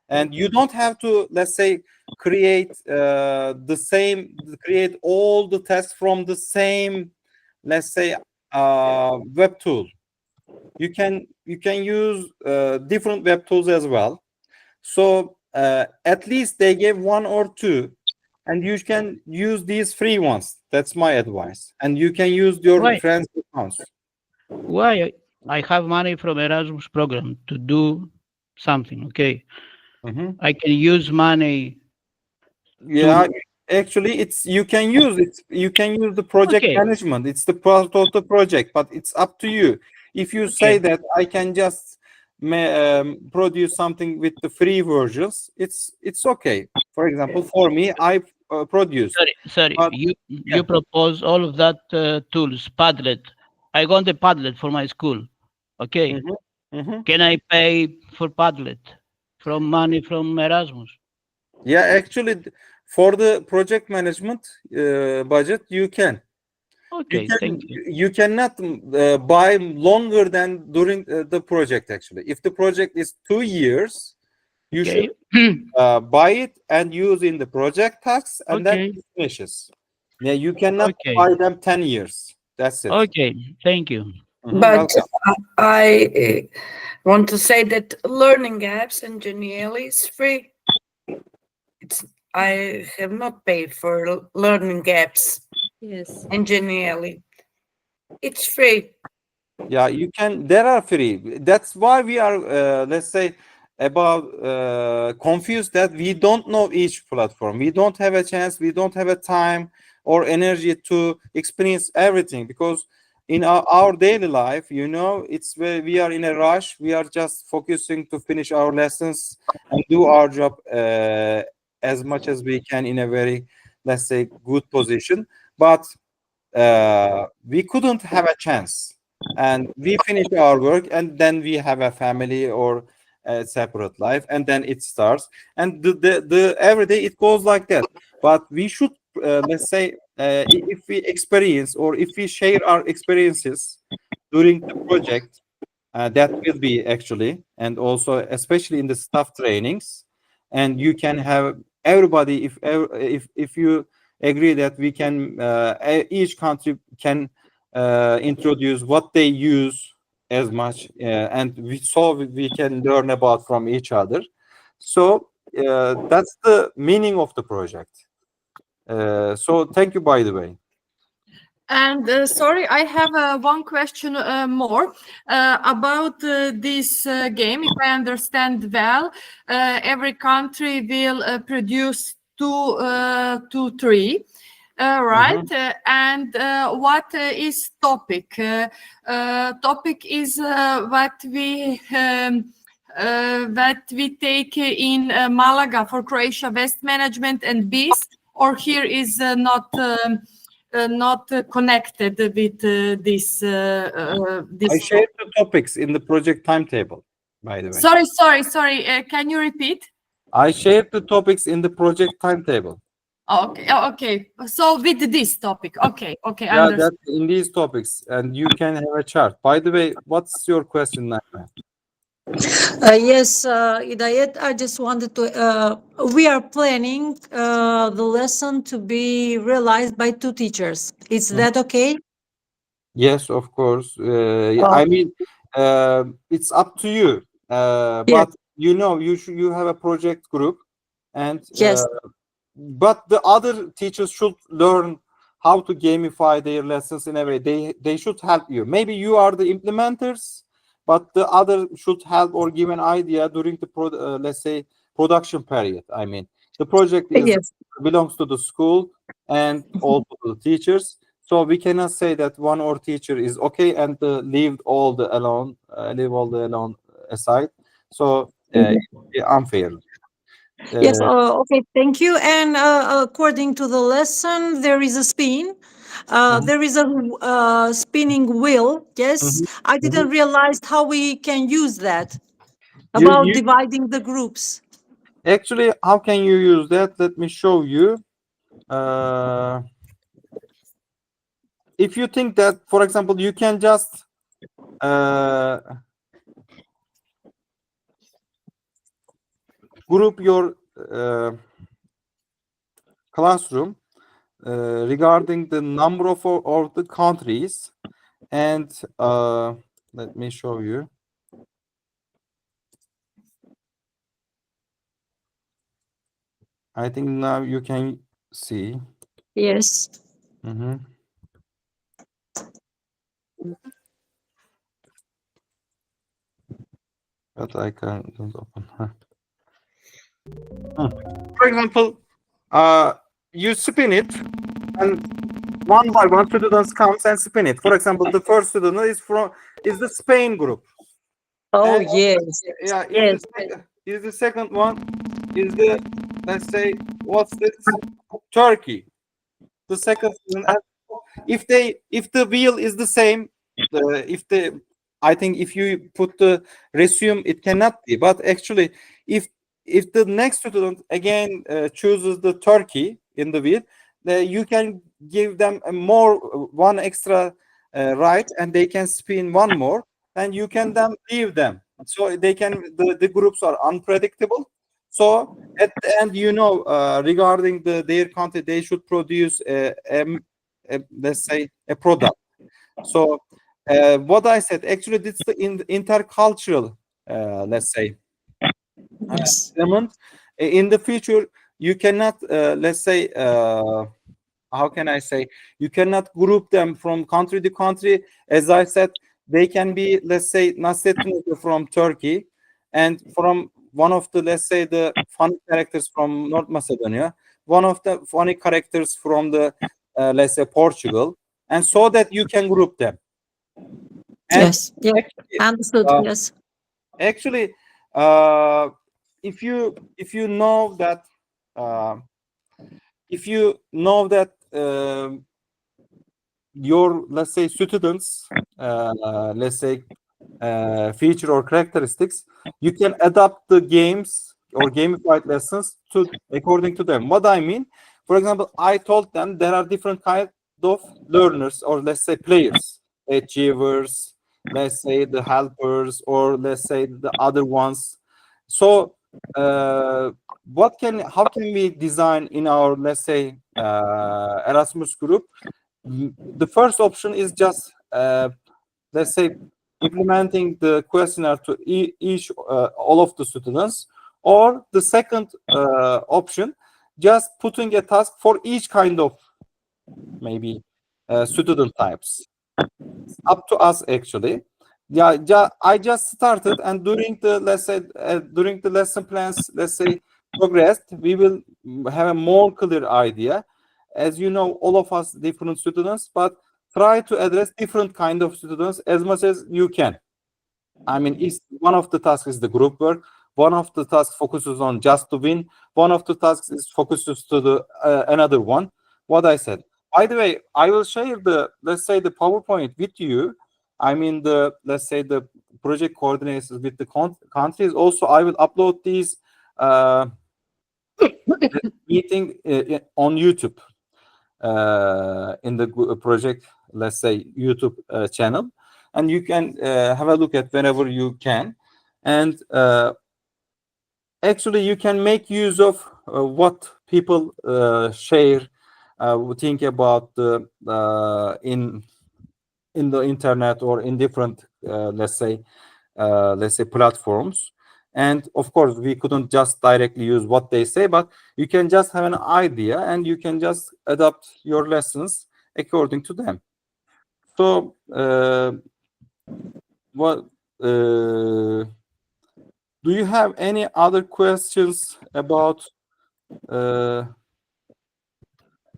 and you don't have to, let's say, create create all the tests from the same, let's say, web tool. You can use different web tools as well. So at least they gave 1 or 2, and you can use these free ones. That's my advice. And you can use your Why? friends' accounts. Why I have money from Erasmus program to do something, okay? Mhm. I can use money Yeah, to actually, you can use the project okay, management. It's the part of the project, but it's up to you. If you say okay. that I can just produce something with the free versions, it's okay. For example, for me, I produced, Sorry. but You yeah. propose all of that tools, Padlet. I got the Padlet for my school. Okay. Mhm, mhm. Can I pay for Padlet from money from Erasmus? Yeah, actually, for the project management budget, you can. Okay, thank you. You cannot buy longer than during the project. Actually, if the project is 2 years, you should Okay. buy it and use in the project tasks, and then Okay. it finishes. Yeah, you cannot Okay. buy them 10 years. That's it. Okay. Thank you. Mhm, But welcome. I want to say that learning apps in Genially is free. It's I have not paid for learning apps Yes. engineering. It's free. Yeah, you can. There are free. That's why we are, let's say, about confused that we don't know each platform. We don't have a chance. We don't have a time or energy to experience everything because in our daily life, you know, it's where we are in a rush. We are just focusing to finish our lessons and do our job as much as we can in a very, let's say, good position. But we couldn't have a chance, and we finish our work, and then we have a family or a separate life, and then it starts, and the every day it goes like that. But we should, let's say, if we experience or if we share our experiences during the project, that will be actually, and also especially in the staff trainings, and you can have everybody, if you agree that we can, each country can introduce what they use as much, and we can learn about from each other. So that's the meaning of the project. So thank you, by the way. And sorry, I have one question more about this game. If I understand well, every country will produce two, three. Right, and what is topic? Topic is what we take in Malaga for Croatia, Waste Management and Bees, or here is not connected with this. I shared the topics in the project timetable, by the way. Sorry. Can you repeat? I shared the topics in the project timetable. Okay. So with this topic, okay. Yeah, Understood. that's in these topics, and you can have a chart. By the way, what's your question, Naima? Yes, Hidayet, I just wanted to. We are planning the lesson to be realized by two teachers. Is that okay? Yes, of course. Oh, I mean, it's up to you. yes, But you know, you have a project group, and yes, but the other teachers should learn how to gamify their lessons in a way. They should help you. Maybe you are the implementers, but the other should help or give an idea during the let's say production period. I mean, the project is yes. belongs to the school and also to the teachers. So we cannot say that one or teacher is okay and leave all the alone aside. So it's unfair. Yes, Uh, okay, thank you. And according to the lesson, there is a spin. mhm, There is a spinning wheel. Yes, mhm, I mhm. didn't realize how we can use that about You dividing the groups. actually, how can you use that? Let me show you. Uh, if you think that, for example, you can just uh, group your classroom regarding the number of the countries, and let me show you. I think now you can see. Yes. Mhm. But I can't open. Huh. For example, you spin it, and one by one students comes and spin it. For example, the first student is the Spain group, Oh, and yes. yeah, Yes. is the second one is the, let's say, what's this, Turkey. The second student, and if the wheel is the same, if the, I think if you put the resume it cannot be, but actually if the next student again chooses the Turkey in the wheel, you can give them a more one extra right, and they can spin one more, and you can then leave them, so they can, the groups are unpredictable. So at the end, you know, regarding their content, they should produce let's say a product. So what I said, actually, it's the intercultural, let's say, Yes. element. In the future, you cannot, let's say, how can I say, you cannot group them from country to country. As I said, they can be, let's say, Nasrettin from Turkey, and from one of the, let's say, the funny characters from North Macedonia, one of the funny characters from the, let's say, Portugal, and so that you can group them. And Yes. Yeah. actually, Understood. uh, Yes. actually, if you know that, if you know that your, let's say, students, let's say, feature or characteristics, you can adapt the games or gamified lessons to according to them. What I mean, for example, I told them there are different kind of learners, or let's say players, achievers, let's say the helpers, or let's say the other ones. So how can we design in our, let's say, Erasmus group? The first option is just, let's say, implementing the questionnaire to each, all of the students, or the second option, just putting a task for each kind of, maybe, student types. Up to us, actually. Yeah, I just started, and during the, let's say, during the lesson plans, let's say, progressed, we will have a more clear idea. As you know, all of us different students, but try to address different kind of students as much as you can. I mean, one of the tasks is the group work. One of the tasks focuses on just to win. One of the tasks is focuses to the another one. What I said. By the way, I will share the, let's say, the PowerPoint with you. I mean, the, let's say, the project coordinates with the countries. Also, I will upload these meeting on YouTube, in the project, let's say, YouTube channel, and you can have a look at whenever you can. And actually, you can make use of what people share, think about the in the internet, or in different, let's say, platforms. And of course, we couldn't just directly use what they say, but you can just have an idea, and you can just adapt your lessons according to them. So what do you have any other questions about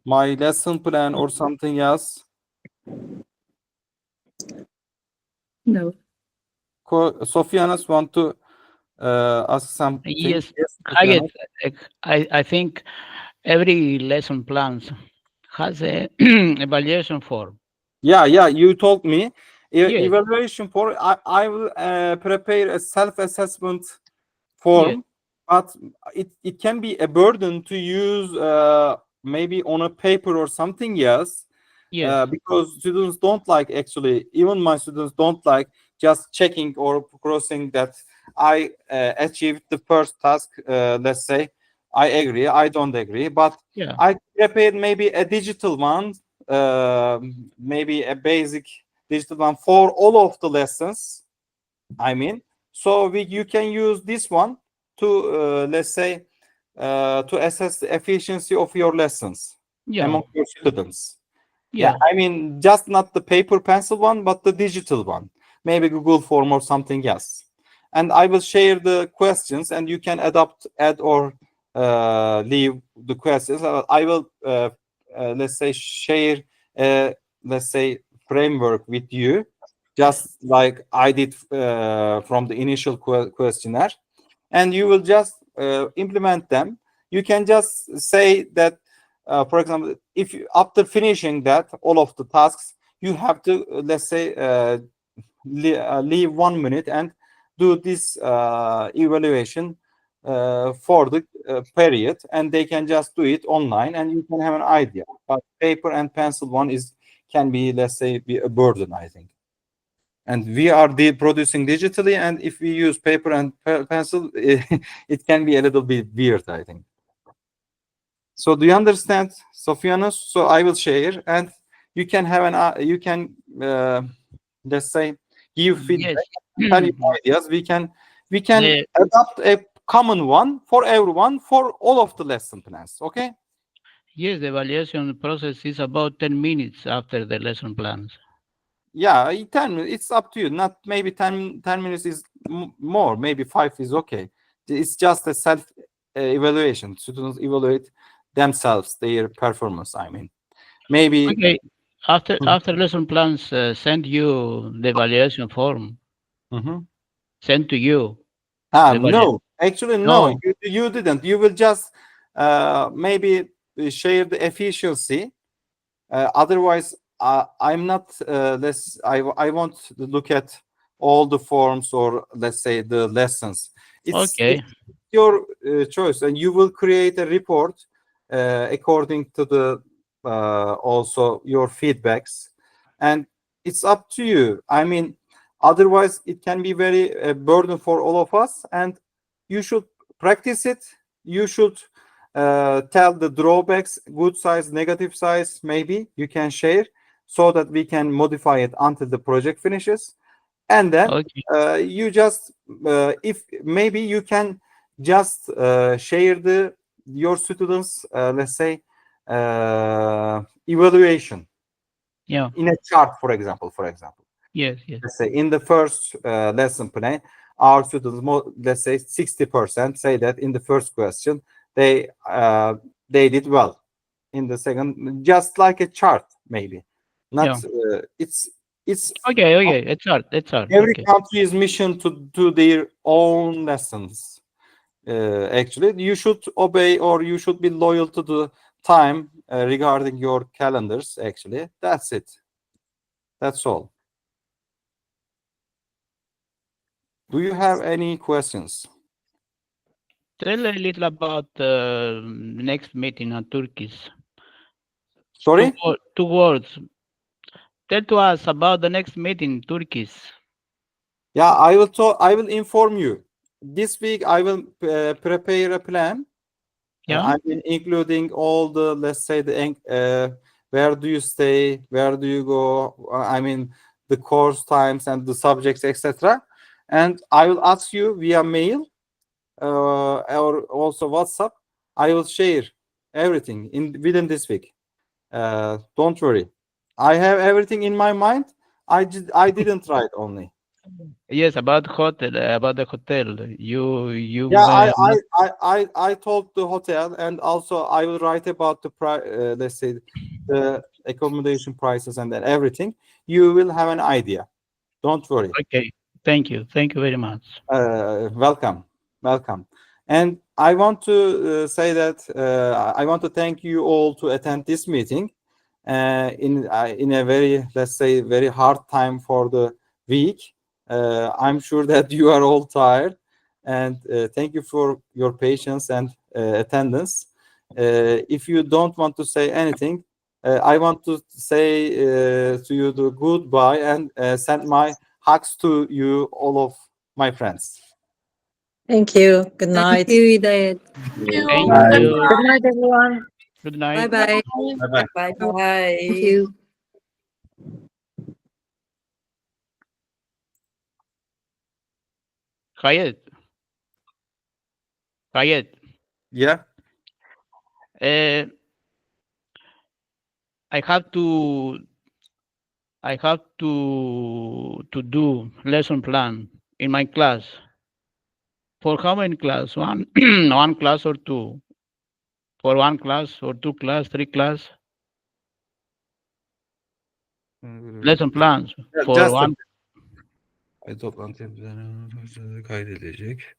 my lesson plan or something else? No. Sofianas want to ask something? Yes, Sofianas? I think every lesson plans has a evaluation form. Yeah, you told me. Yes. Evaluation for, I will prepare a self-assessment form, but it can be a burden to use, maybe on a paper or something. Yes. Yes. Because students don't like, actually, even my students don't like just checking or crossing that I achieved the first task. Let's say I agree, I don't agree, but Yeah. I prepared maybe a digital one, maybe a basic digital one for all of the lessons. I mean, so you can use this one to, let's say, to assess the efficiency of your lessons among your students. Yeah, I mean, just not the paper pencil one, but the digital one, maybe Google Form or something else. And I will share the questions, and you can add or leave the questions. I will, let's say, share, let's say, framework with you, just like I did from the initial questionnaire, and you will just implement them. You can just say that, for example, if you, after finishing that all of the tasks, you have to, let's say, leave 1 minute and do this evaluation for the period, and they can just do it online, and you can have an idea. But paper and pencil one can be, let's say, be a burden, I think. And we are producing digitally, and if we use paper and pencil, it can be a little bit weird, I think. So do you understand, Sofianos? So I will share, and you can have you can, let's say, give feedback, tell you ideas. We can The- adopt a common one for everyone for all of the lesson plans. Okay. Yes, the evaluation process is about 10 minutes after the lesson plans. Yeah, 10 minutes. It's up to you. Not maybe 10 minutes is more. Maybe 5 is okay. It's just a self evaluation. Students evaluate themselves, their performance. I mean, maybe. Okay. After lesson plans, send you the evaluation form. Mhm. Send to you. The No, actually, no, No. you didn't. You will just maybe share the efficiency. Otherwise, I'm not. I want to look at all the forms or let's say the lessons. It's Okay. your choice, and you will create a report according to the also your feedbacks, and it's up to you. I mean, otherwise it can be very burden for all of us, and you should practice it. You should tell the drawbacks, good size, negative size, maybe you can share so that we can modify it until the project finishes. And then Okay. you just if maybe you can just share the your students let's say evaluation Yeah. in a chart, for example. Yes. Yes. Let's say in the first lesson plan, our students, let's say 60% say that in the first question they did well. In the second, just like a chart, maybe not. Yeah. It's Okay. Okay. It's hard. every Okay. country's mission to do their own lessons. Actually, you should obey or you should be loyal to the time regarding your calendars. Actually, that's it. That's all. Do you have any questions? Tell a little about next meeting on Turkish. Sorry? Two words. Tell to us about the next meeting, Turkish. Yeah, I will talk. I will inform you. This week, I will prepare a plan. Yeah. I mean, including all the, let's say, where do you stay, where do you go? I mean, the course times and the subjects, etc. And I will ask you via mail or also WhatsApp. I will share everything within this week. Don't worry. I have everything in my mind. I didn't write only. Yes, about hotel. About the hotel. You. Yeah, Not, I told the hotel, and also I will write about the let's say the accommodation prices and then everything. You will have an idea. Don't worry. okay. Thank you. Thank you very much. Welcome, welcome. And I want to say that I want to thank you all to attend this meeting in a very, let's say, very hard time for the week. I'm sure that you are all tired, and thank you for your patience and attendance. If you don't want to say anything, I want to say to you the goodbye and send my hugs to you, all of my friends. Thank you. Good night. Thank you, Hidayat. Thank Bye. you. Good night, everyone. Good Bye night. bye. Bye. Bye bye. Thank you. Hayat. Hayat. Yeah. Uh, I have to. I have to do lesson plan in my class. For how many class? One, one class or two? For one class or two class, three class? Lesson plans for Just one. toplantı kaydedilecek.